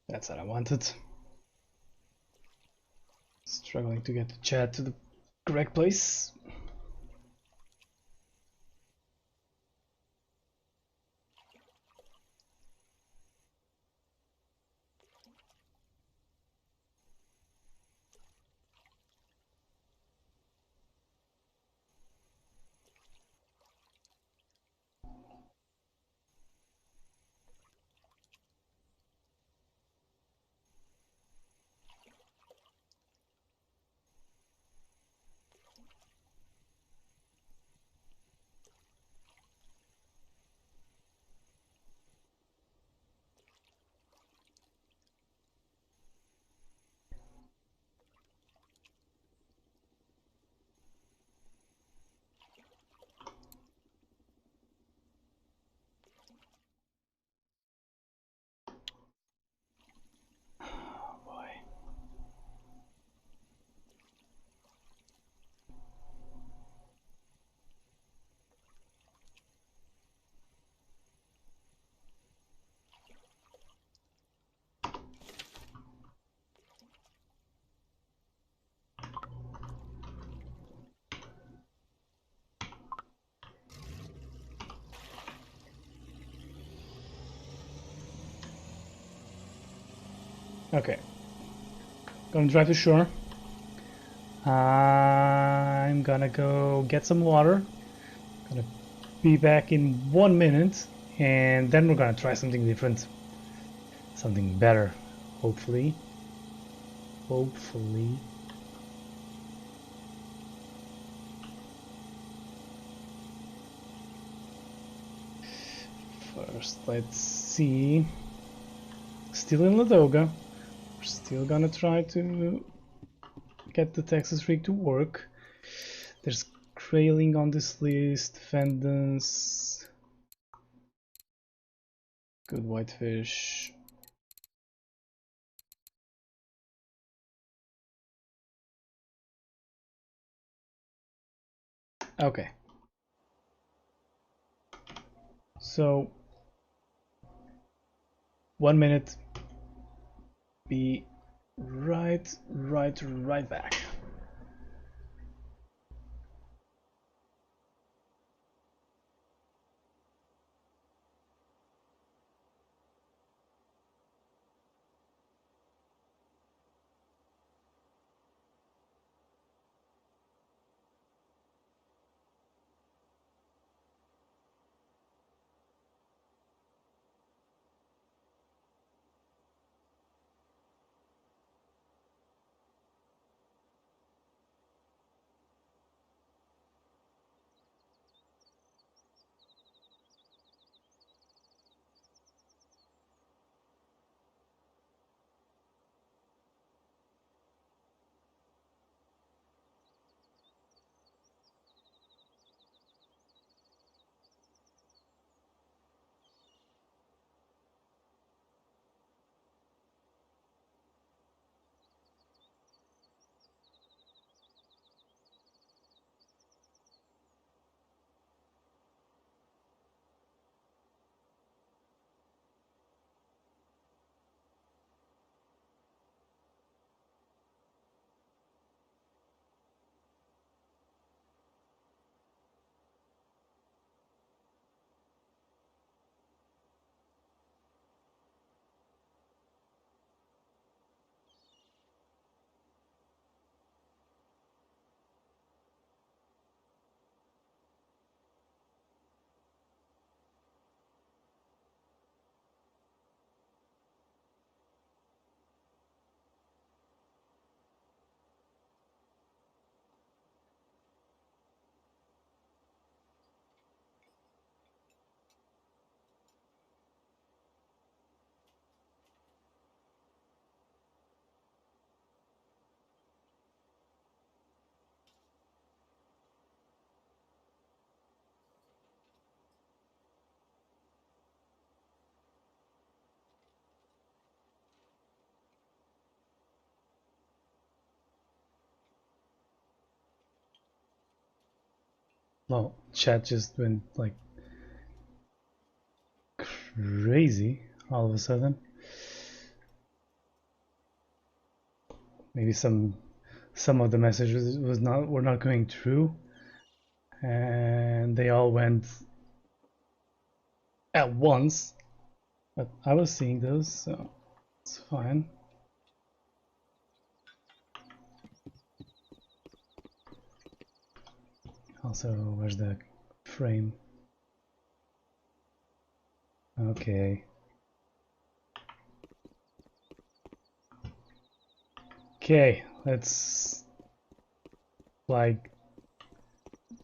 That's what I wanted. Struggling to get the chat to the correct place. Oh boy. Okay, gonna drive to shore. I'm gonna go get some water. Gonna be back in 1 minute, and then we're gonna try something different, something better, hopefully. Hopefully. First, let's see. Still in Ladoga. We're still gonna try to get the Texas rig to work. There's Grayling on this list, Fendance, good whitefish. Okay. So 1 minute. Be right back. No, chat just went like crazy all of a sudden. Maybe some some of the messages were not going through, and they all went at once. But I was seeing those, so it's fine. Also, where's the frame? Okay. Okay, let's like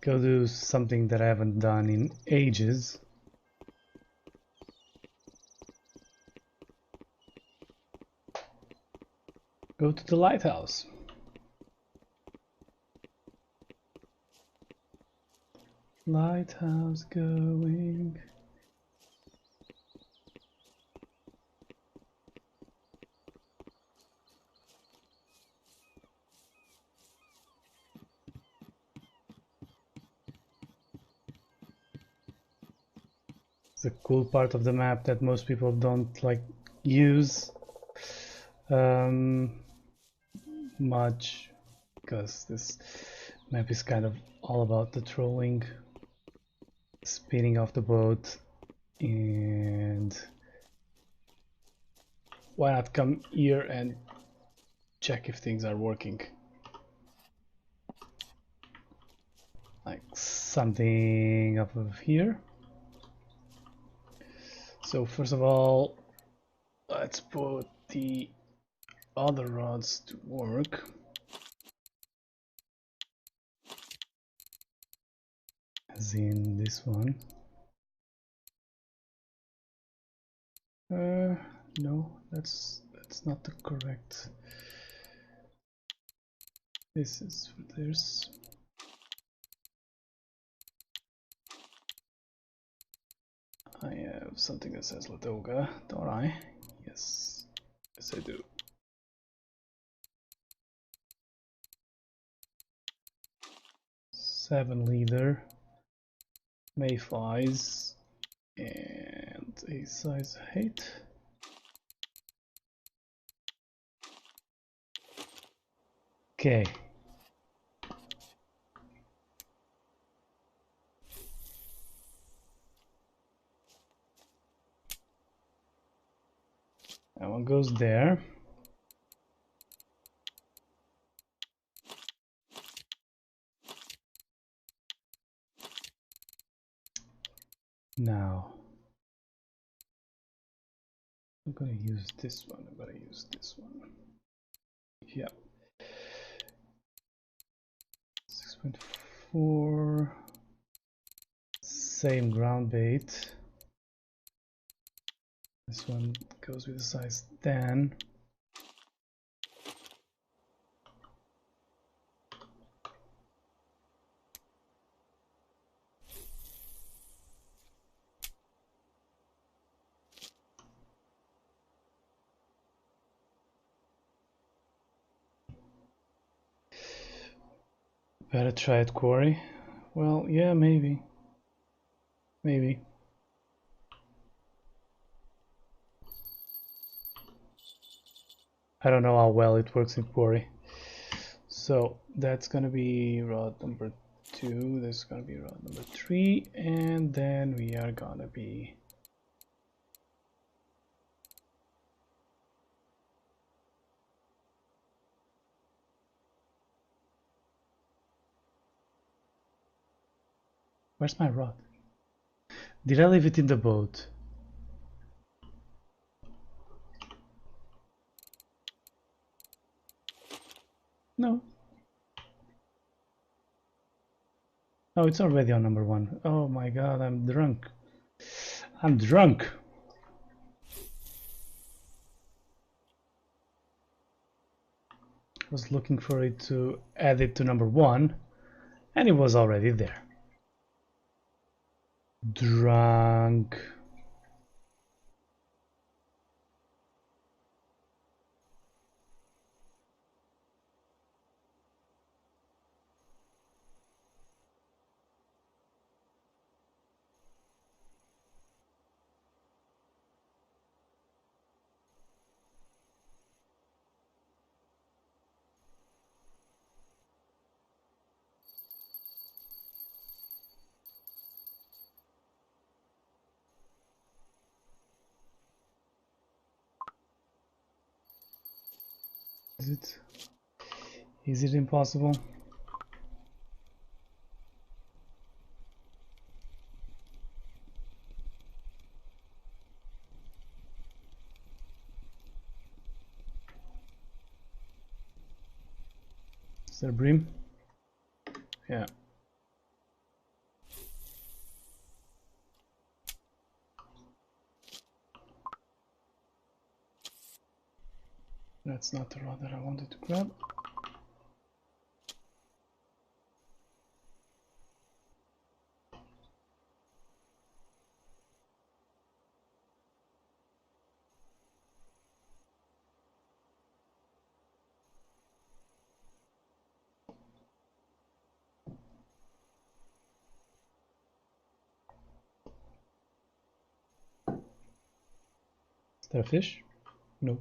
go do something that I haven't done in ages. Go to the lighthouse. Lighthouse going. It's a cool part of the map that most people don't like use much, because this map is kind of all about the trolling, spinning off the boat, and why not come here and check if things are working. Like something up of here. So first of all, let's put the other rods to work. As in this one. No, that's not the correct. This is for this. I have something that says Ladoga, don't I? Yes. Yes, I do. Seven leader, mayflies, and a size 8. Okay. That one goes there. Now, I'm gonna use this one. I'm gonna use this one. Yeah. 6.4. Same ground bait. This one goes with a size 10. Better try it, quarry. Well, yeah, maybe. Maybe. I don't know how well it works in quarry. So that's gonna be rod number 2, this is gonna be rod number 3, and then we are gonna be where's my rod? Did I leave it in the boat? No. Oh, it's already on number 1. Oh my god, I'm drunk. I'm drunk. I was looking for it to add it to number 1, and it was already there. Drunk. Is it? Is it impossible? Is there a bream? Yeah. That's not the rod that I wanted to grab. Is there a fish? No.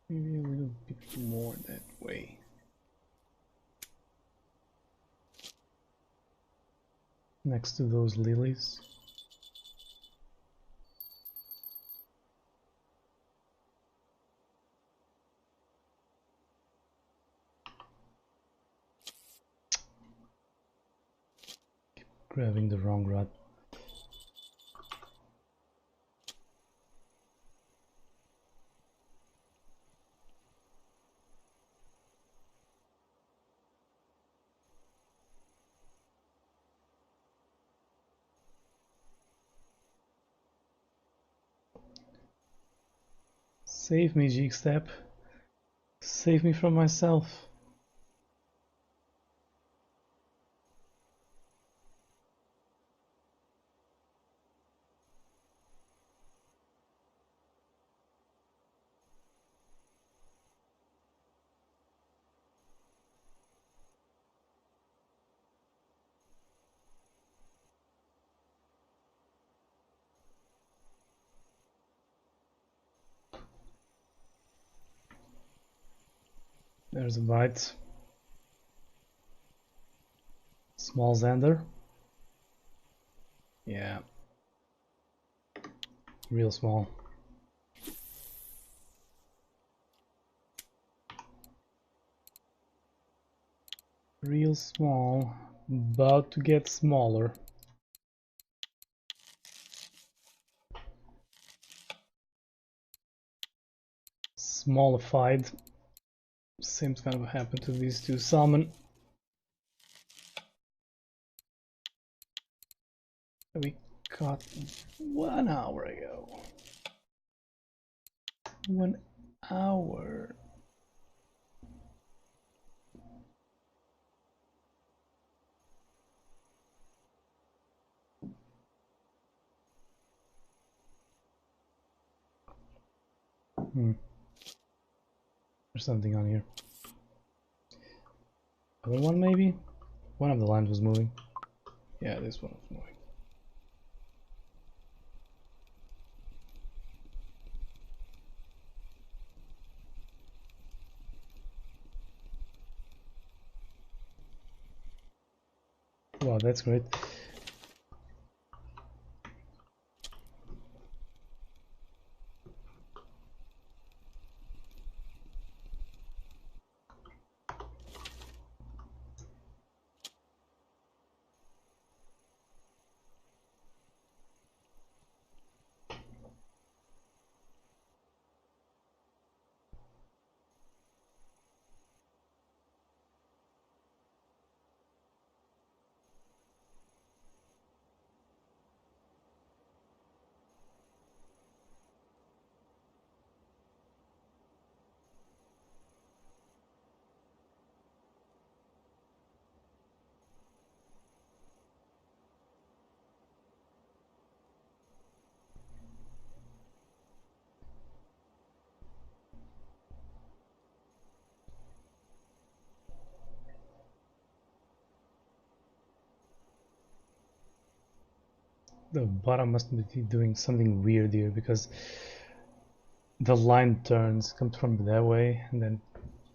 Maybe a little bit more that way. Next to those lilies. Keep grabbing the wrong rod. Save me, Jigstep. Save me from myself. There's a bite. Small Xander. Yeah. Real small. Real small. About to get smaller. Smallified. Same kind of happened to these two salmon. We caught 1 hour ago. 1 hour. There's something on here. Other one maybe? One of the lines was moving. Yeah, this one was moving. Wow, that's great. the bottom must be doing something weird here, because the line comes from that way and then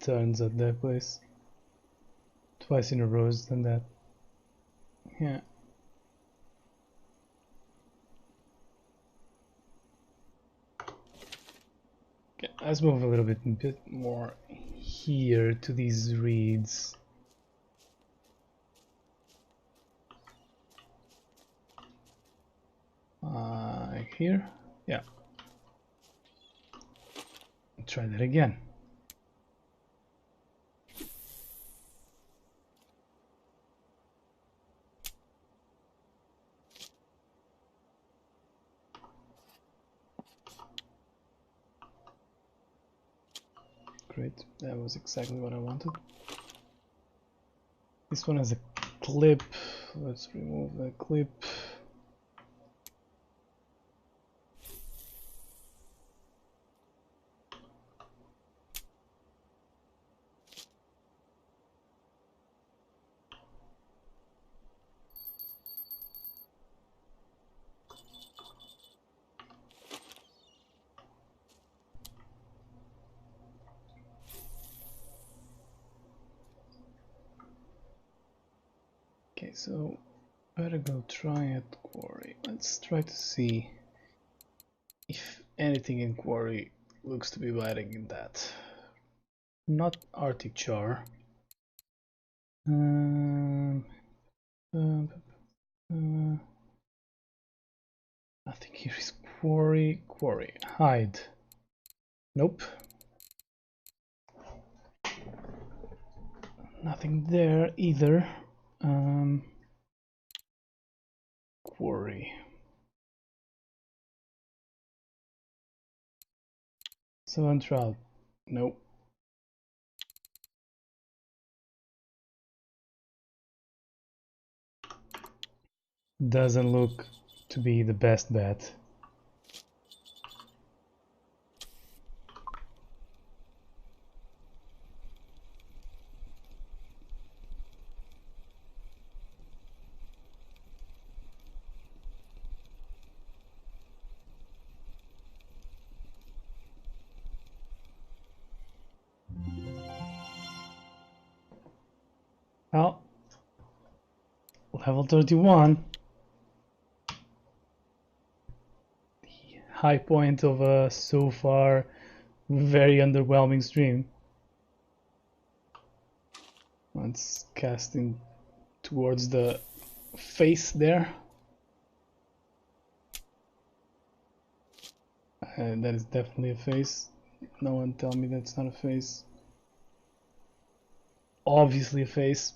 turns at that place. Twice in a row has done that. Yeah. Okay, let's move a little bit more here to these reeds. Here? Yeah. Try that again. Great, that was exactly what I wanted. This one has a clip. Let's remove that clip. Okay, so better go try at quarry. Let's try to see if anything in quarry looks to be biting in that. Not Arctic char. Um, I think here is quarry. Hide. Nope. Nothing there either. Quarry. Seven trout. Nope. Doesn't look to be the best bet. Well, level 31. The high point of a so far very underwhelming stream. It's casting towards the face there. That is definitely a face. No one tell me that's not a face. Obviously a face.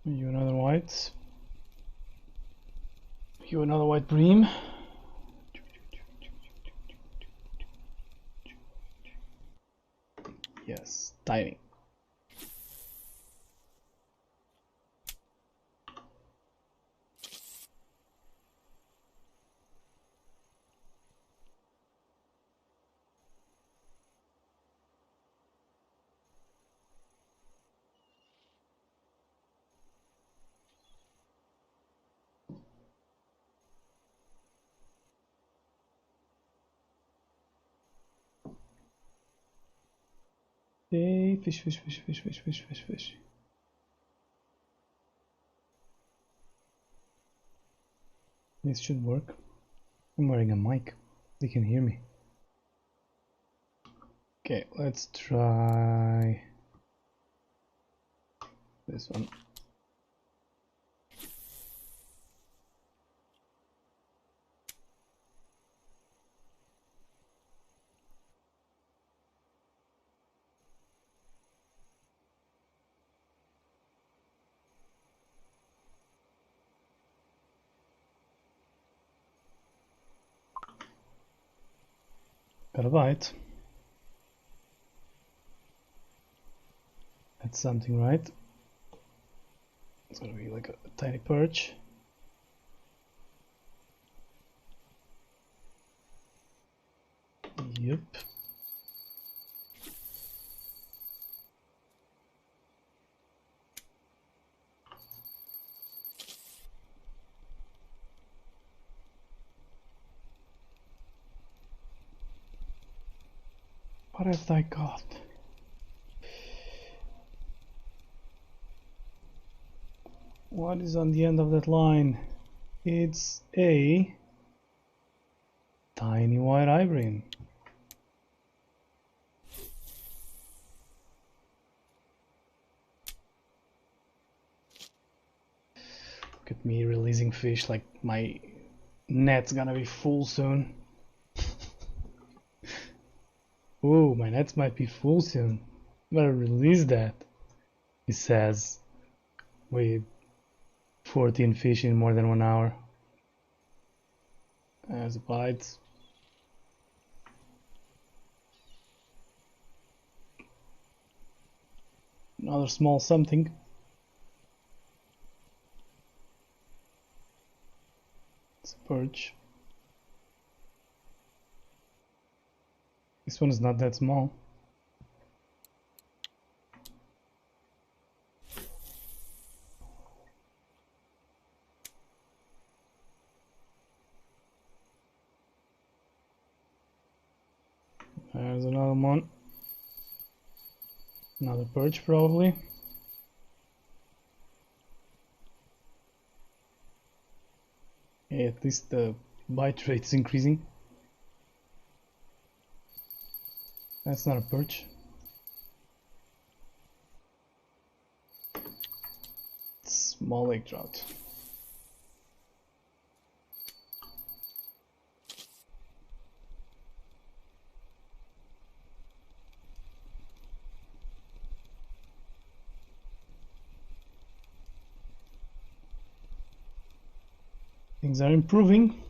You another white. You another white bream. Yes, tiny. Hey, fish, fish, fish, fish, fish, fish, fish, fish. This should work. I'm wearing a mic. They can hear me. Okay, let's try this one. Got a bite. That's something, right? It's gonna be like a tiny perch. Yep. What have I got? What is on the end of that line? It's a tiny white ivory. Look at me releasing fish, like my net's gonna be full soon. Oh, my nets might be full soon. Better release that. He says with 14 fish in more than 1 hour. There's a bite. Another small something. It's a perch. This one is not that small. There's another one. Another perch probably. Yeah, at least the bite rate is increasing. That's not a perch. It's small lake trout. Things are improving.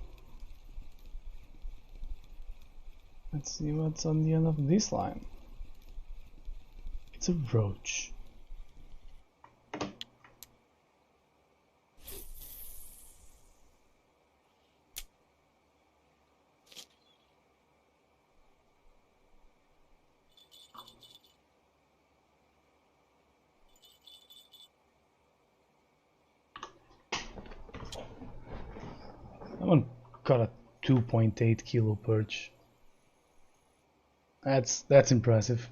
Let's see what's on the end of this line. It's a roach. That one got a 2.8 kilo perch. That's impressive.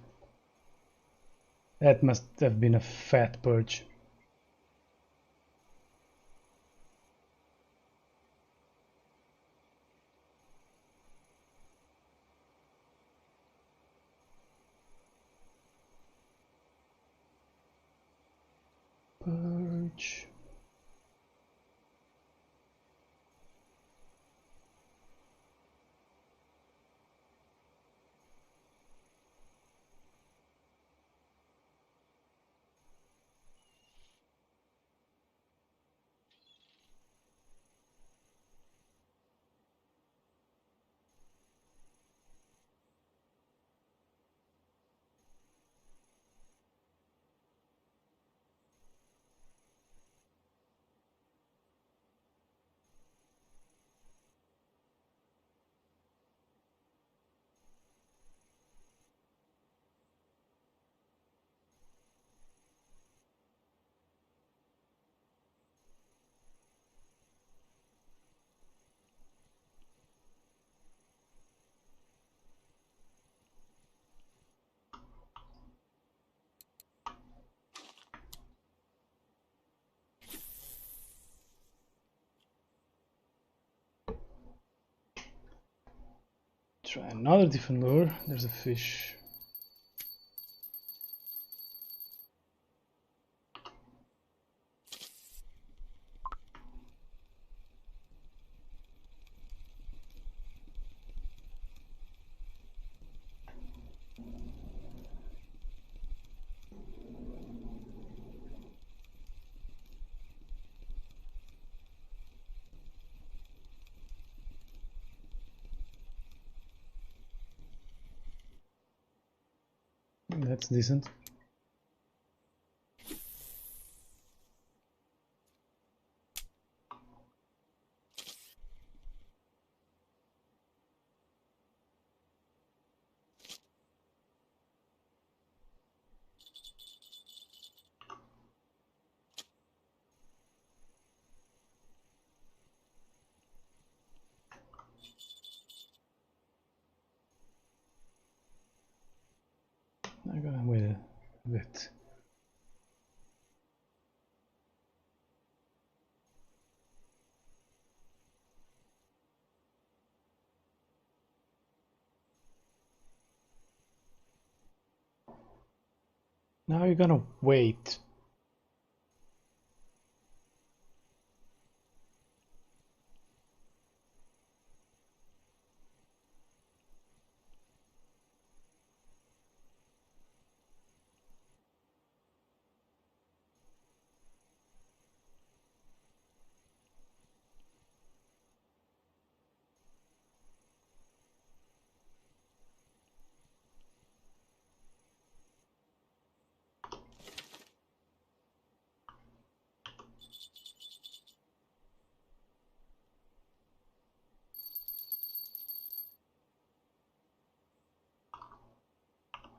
That must have been a fat perch. Perch. Try another different lure. There's a fish. That's decent. I gotta wait a bit. Now you're gonna wait.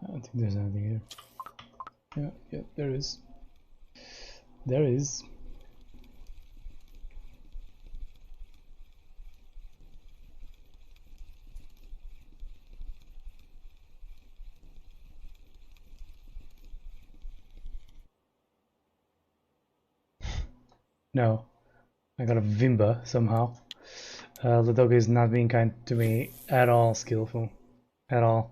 I don't think there's anything here. Yeah, there is. There is. No, I got a Vimba somehow. The dog is not being kind to me at all, skillful. At all.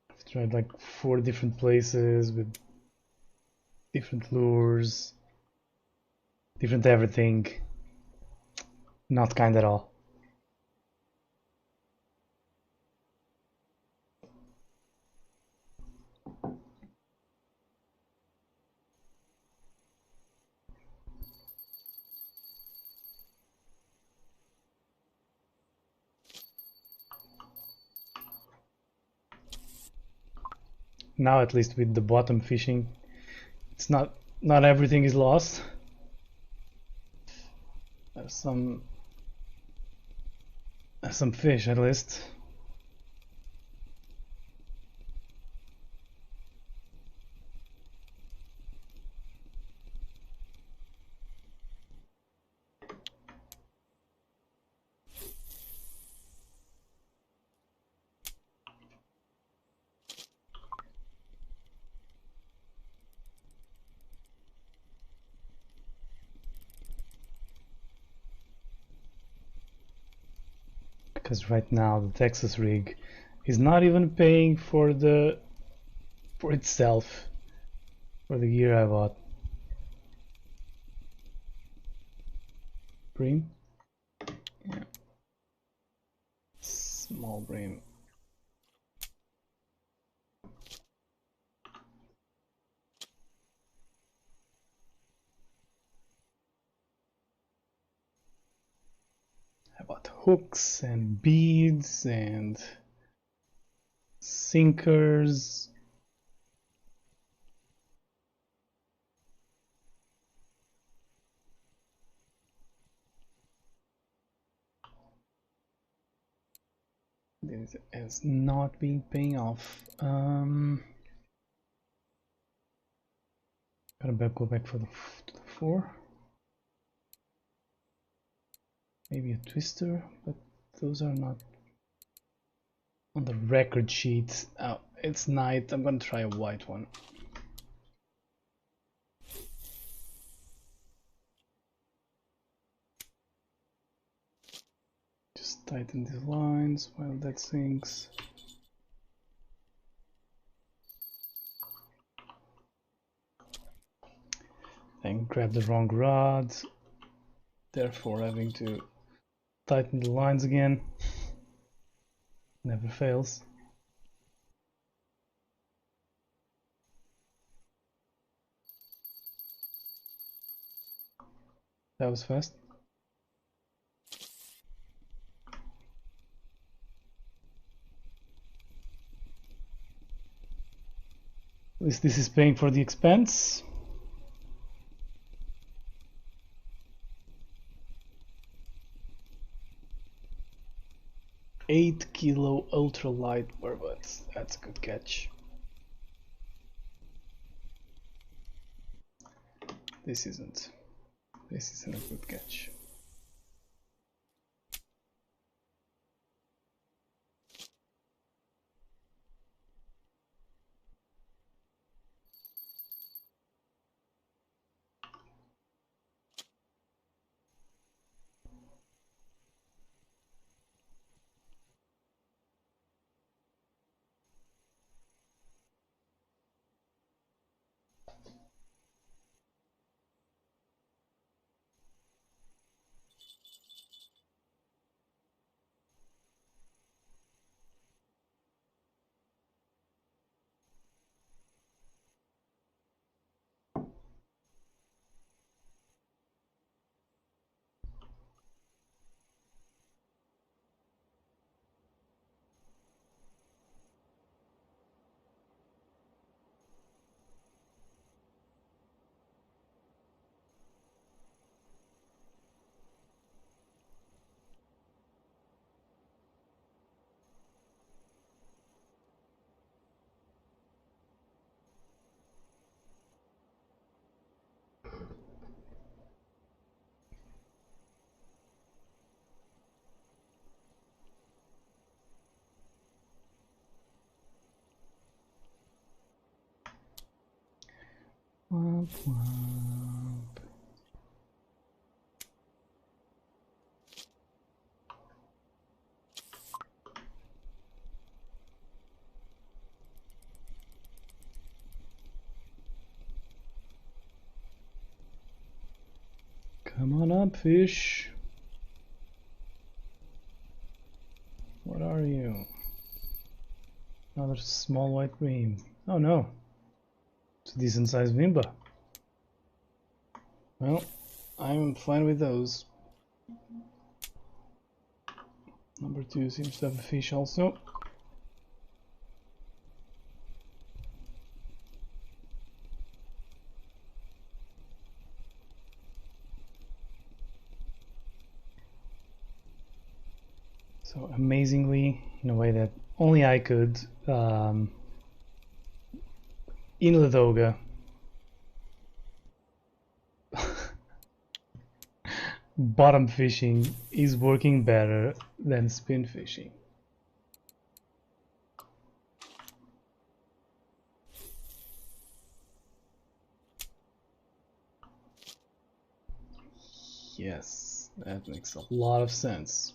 I've tried like 4 different places with different lures, different everything. Not kind at all. Now at least with the bottom fishing, it's not everything is lost. There's some fish at least. Because right now the Texas rig is not even paying for itself, for the gear I bought. Bream? Yeah. Small bream. I bought hooks and beads and sinkers. This has not been paying off. Gotta go back to the 4. Maybe a twister, but those are not on the record sheet. Oh, it's night. I'm gonna try a white one. Just tighten these lines while that sinks. Then grab the wrong rod, therefore having to tighten the lines again. Never fails. That was fast. At least this is paying for the expense. $8 kilo ultralight barbets. That's a good catch. This isn't a good catch. Womp womp. Come on up, fish. What are you? Another small white bream. Oh no. It's a decent sized Vimba. Well, I'm fine with those. Number 2 seems to have a fish also. So amazingly, in a way that only I could, in Ladoga, bottom fishing is working better than spin fishing. Yes, that makes a lot of sense.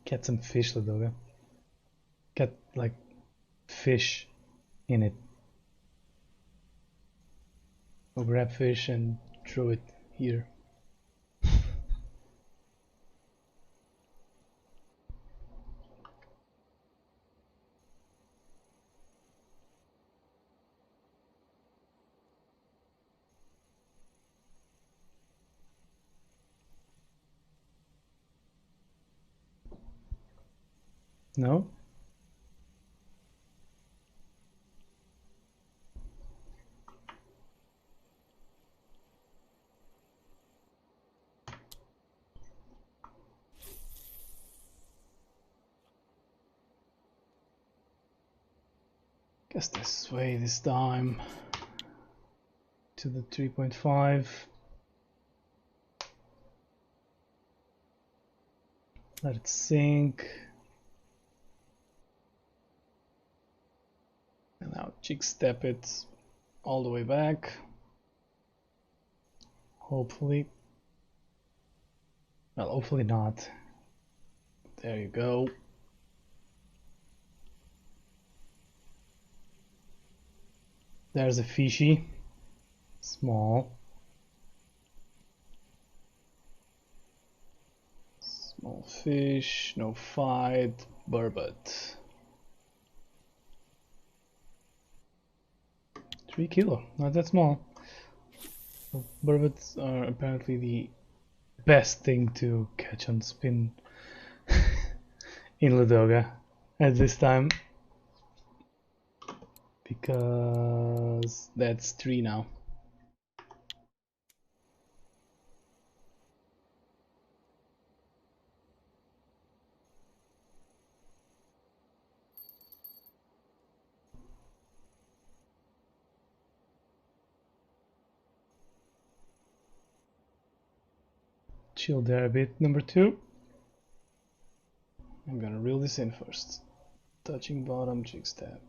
Get some fish, Ladoga. Get like fish in it. Or grab fish and throw it here. No? Guess this way this time. To the 3.5. Let it sink. And out. Jig step it all the way back. Hopefully. Well, hopefully not. There you go. There's a fishy. Small. Small fish, no fight, burbot. 3 kilo, not that small. Burbots are apparently the best thing to catch on spin in Ladoga at this time, because that's 3 now. Chill there a bit, number 2. I'm gonna reel this in first. Touching bottom, jig step.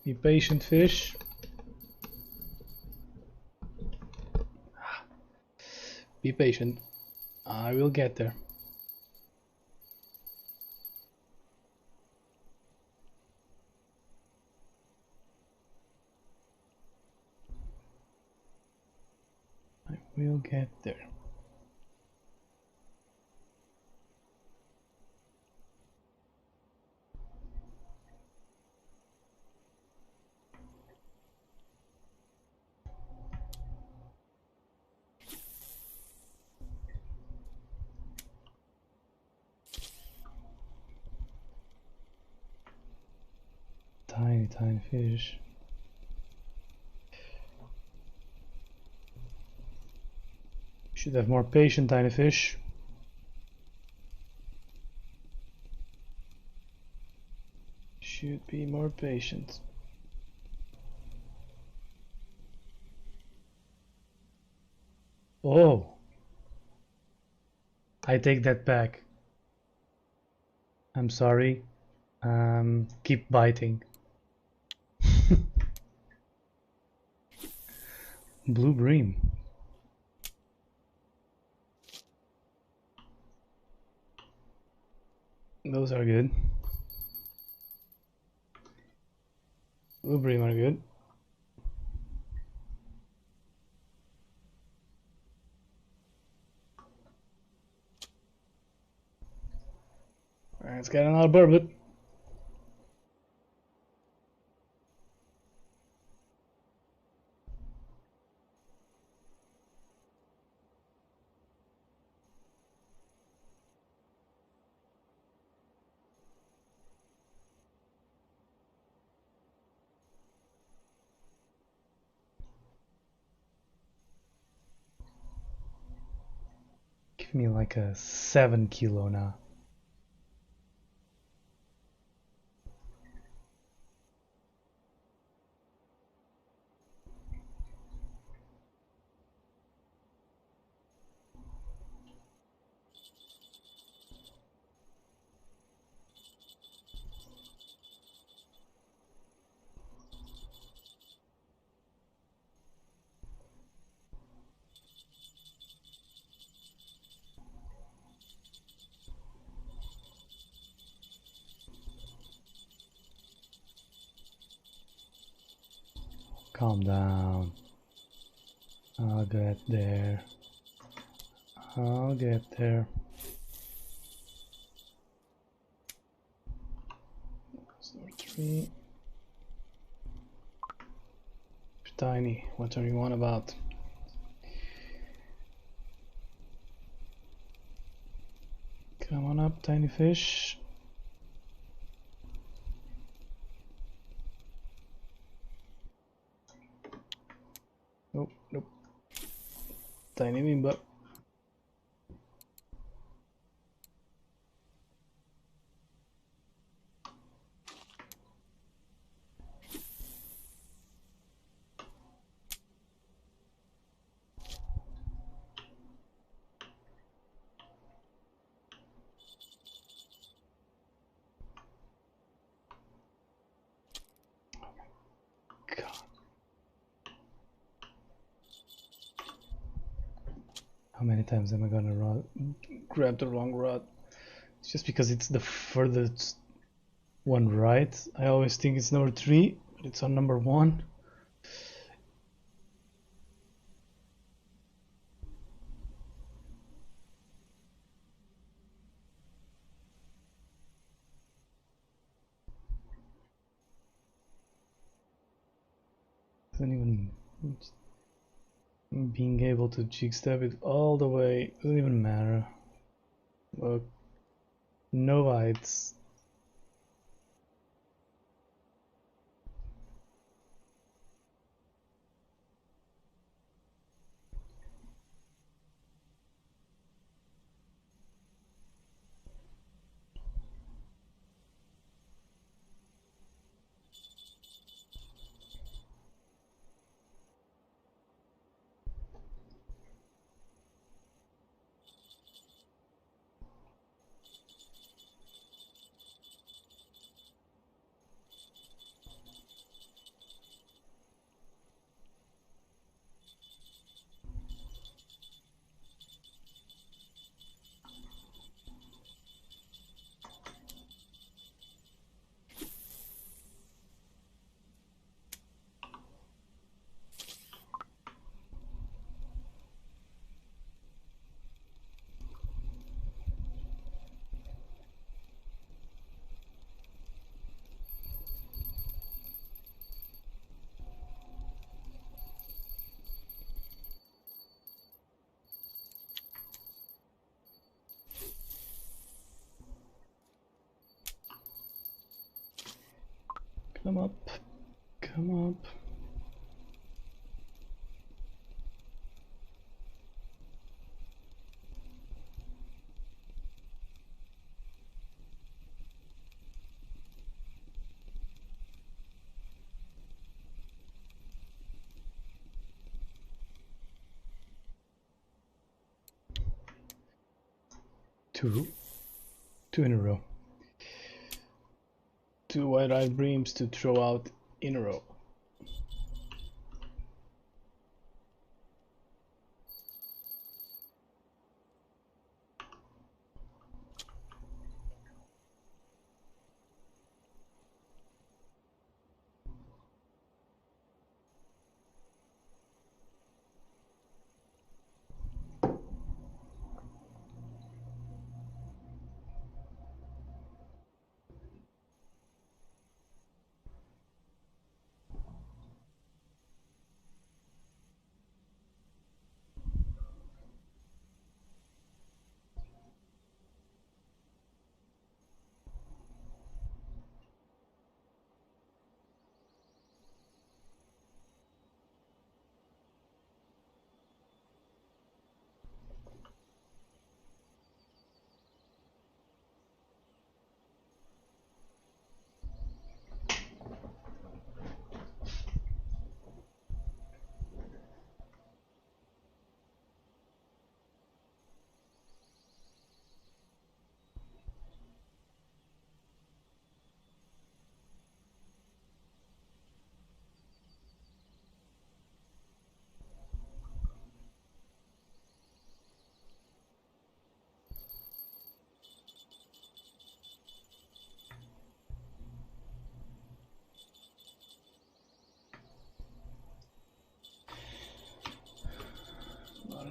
Be patient, fish. Be patient. I will get there. I will get there. Tiny, tiny fish. Should have more patience, tiny fish. Should be more patient. Oh, I take that back. I'm sorry. Keep biting. Blue bream. Those are good. Blue bream are good. Alright, let's get another burbot. Give me like a 7 kilo now. Calm down. I'll get there. I'll get there. That's number 3. Tiny, what are you on about? Come on up, tiny fish. Nope, nope. Tiny Mimba. How many times am I gonna grab the wrong rod? It's just because it's the furthest one right. I always think it's number 3, but it's on number 1. Doesn't even being able to jig stab it all the way doesn't even matter. Look, no lights. Come up, come up. Two in a row. 2 wide-eyed breams to throw out in a row.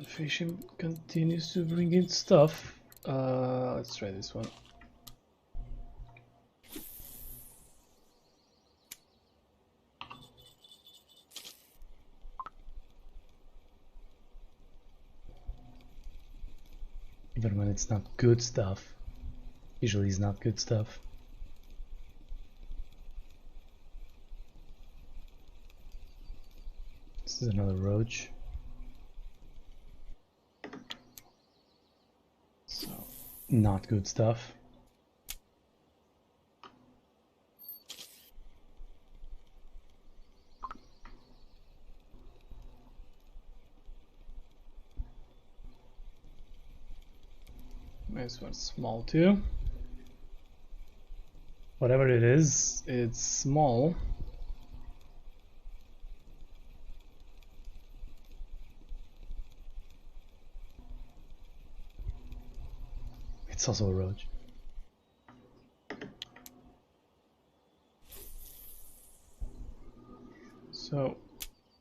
Fishing continues to bring in stuff. Let's try this one. Even when it's not good stuff. Usually it's not good stuff. This is another roach. So, not good stuff. This one's small too. Whatever it is, it's small. It's also a roach. So,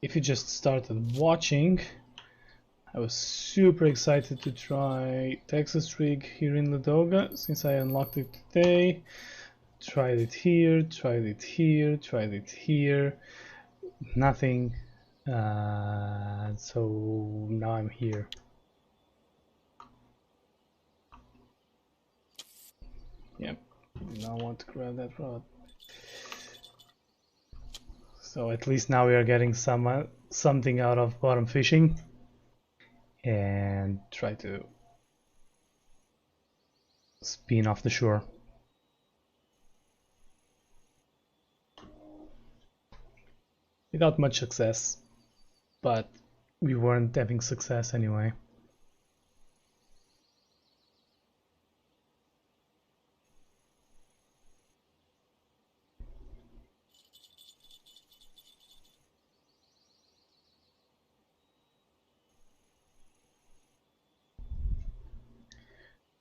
if you just started watching, I was super excited to try Texas Rig here in Ladoga since I unlocked it today. Tried it here, tried it here, tried it here. Nothing. So now I'm here. Yep. Now I want to grab that rod. So at least now we are getting something out of bottom fishing, and try to spin off the shore. Without much success, but we weren't having success anyway.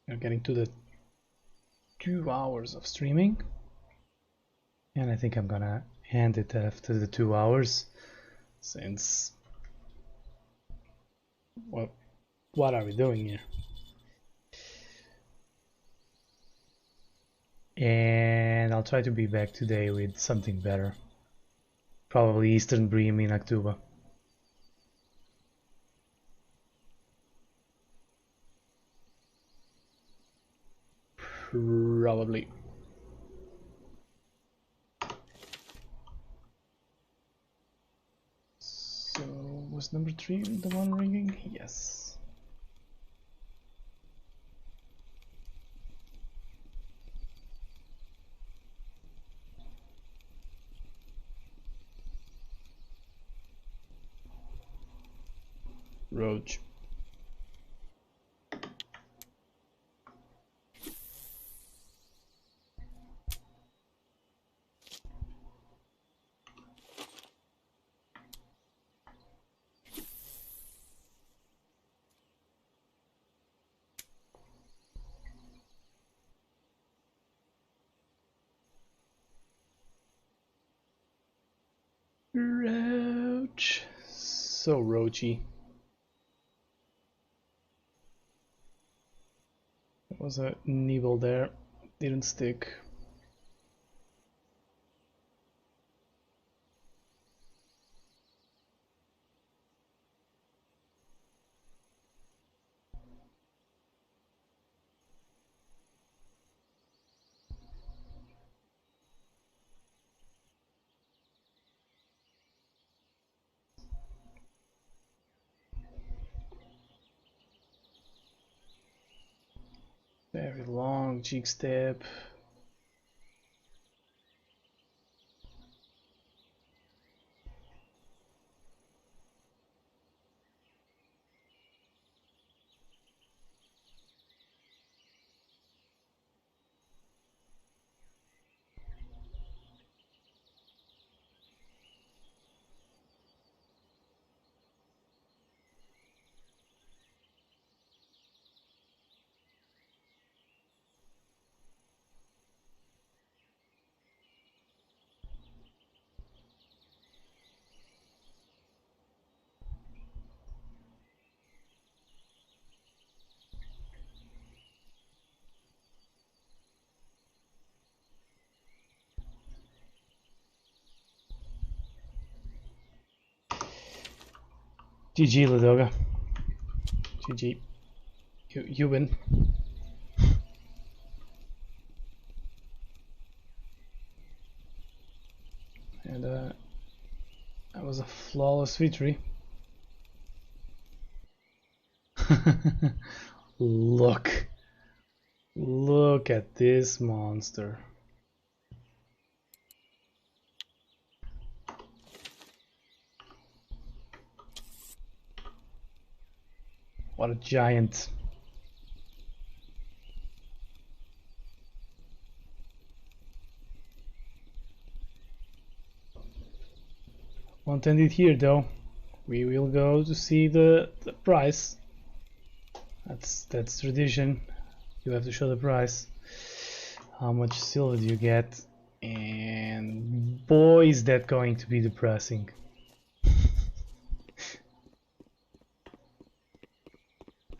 We're getting to the 2 hours of streaming, and I think I'm gonna end it after the 2 hours, since what are we doing here? And I'll try to be back today with something better, probably Eastern Bream in October. Probably. So was number 3 the one ringing? Yes. Roach. Roach. So roachy. There was a nibble there. Didn't stick. Very long jig step. GG Ladoga. GG. You win. And that was a flawless victory. Look at this monster. What a giant. Won't end it here though. We will go to see the price. That's tradition. You have to show the price. How much silver do you get? And boy, is that going to be depressing.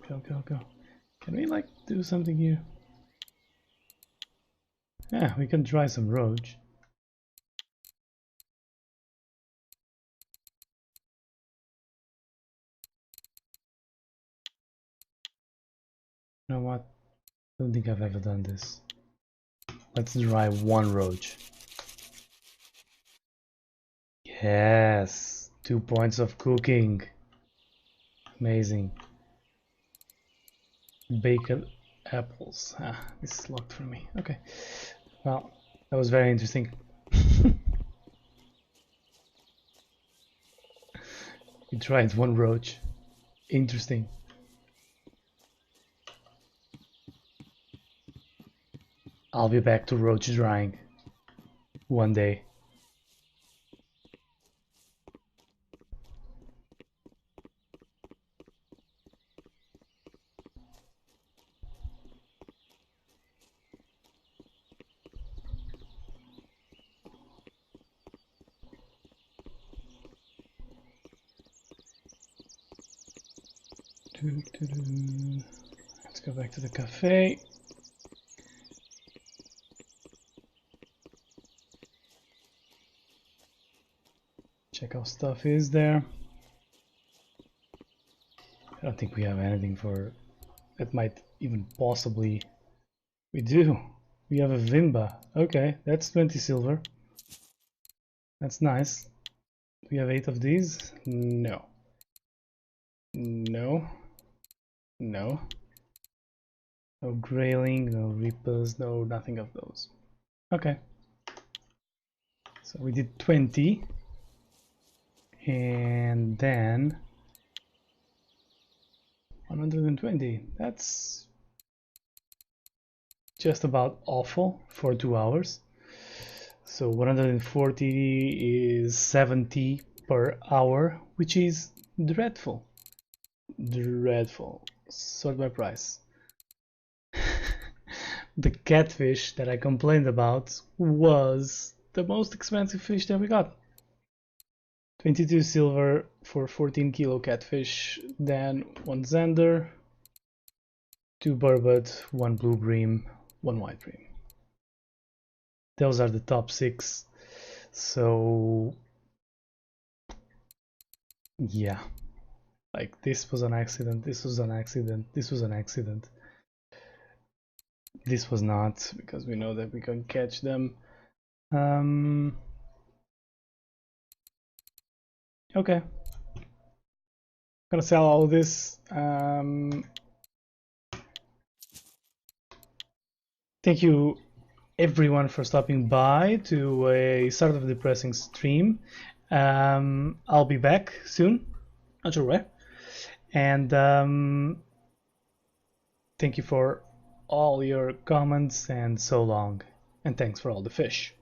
Go, go, go. Can we like do something here? Yeah, we can try some roach. You know what? I don't think I've ever done this. Let's try one roach. Yes! 2 points of cooking. Amazing. Baked apples. Ah, this is locked for me. Okay. Well, that was very interesting. We tried one roach. Interesting. I'll be back to roach drying one day. Let's go back to the cafe. Check how stuff is there. I don't think we have anything for that might even possibly. We do. We have a Vimba. Okay, that's 20 silver. That's nice. We have 8 of these? No. No. No. No grayling, no reapers, no nothing of those. Okay. So we did 20. And then 120. That's just about awful for 2 hours. So 140 is 70 per hour, which is dreadful. Dreadful. Sort by price. The catfish that I complained about was the most expensive fish that we got. 22 silver for 14 kilo catfish, then 1 zander, 2 burbot, 1 blue bream, 1 white bream. Those are the top 6. So yeah, like this was an accident, this was an accident, this was an accident. This was not, because we know that we can catch them. Okay, gonna sell all this. Thank you everyone for stopping by to a sort of depressing stream. I'll be back soon, not sure where, and thank you for all your comments, and so long, and thanks for all the fish.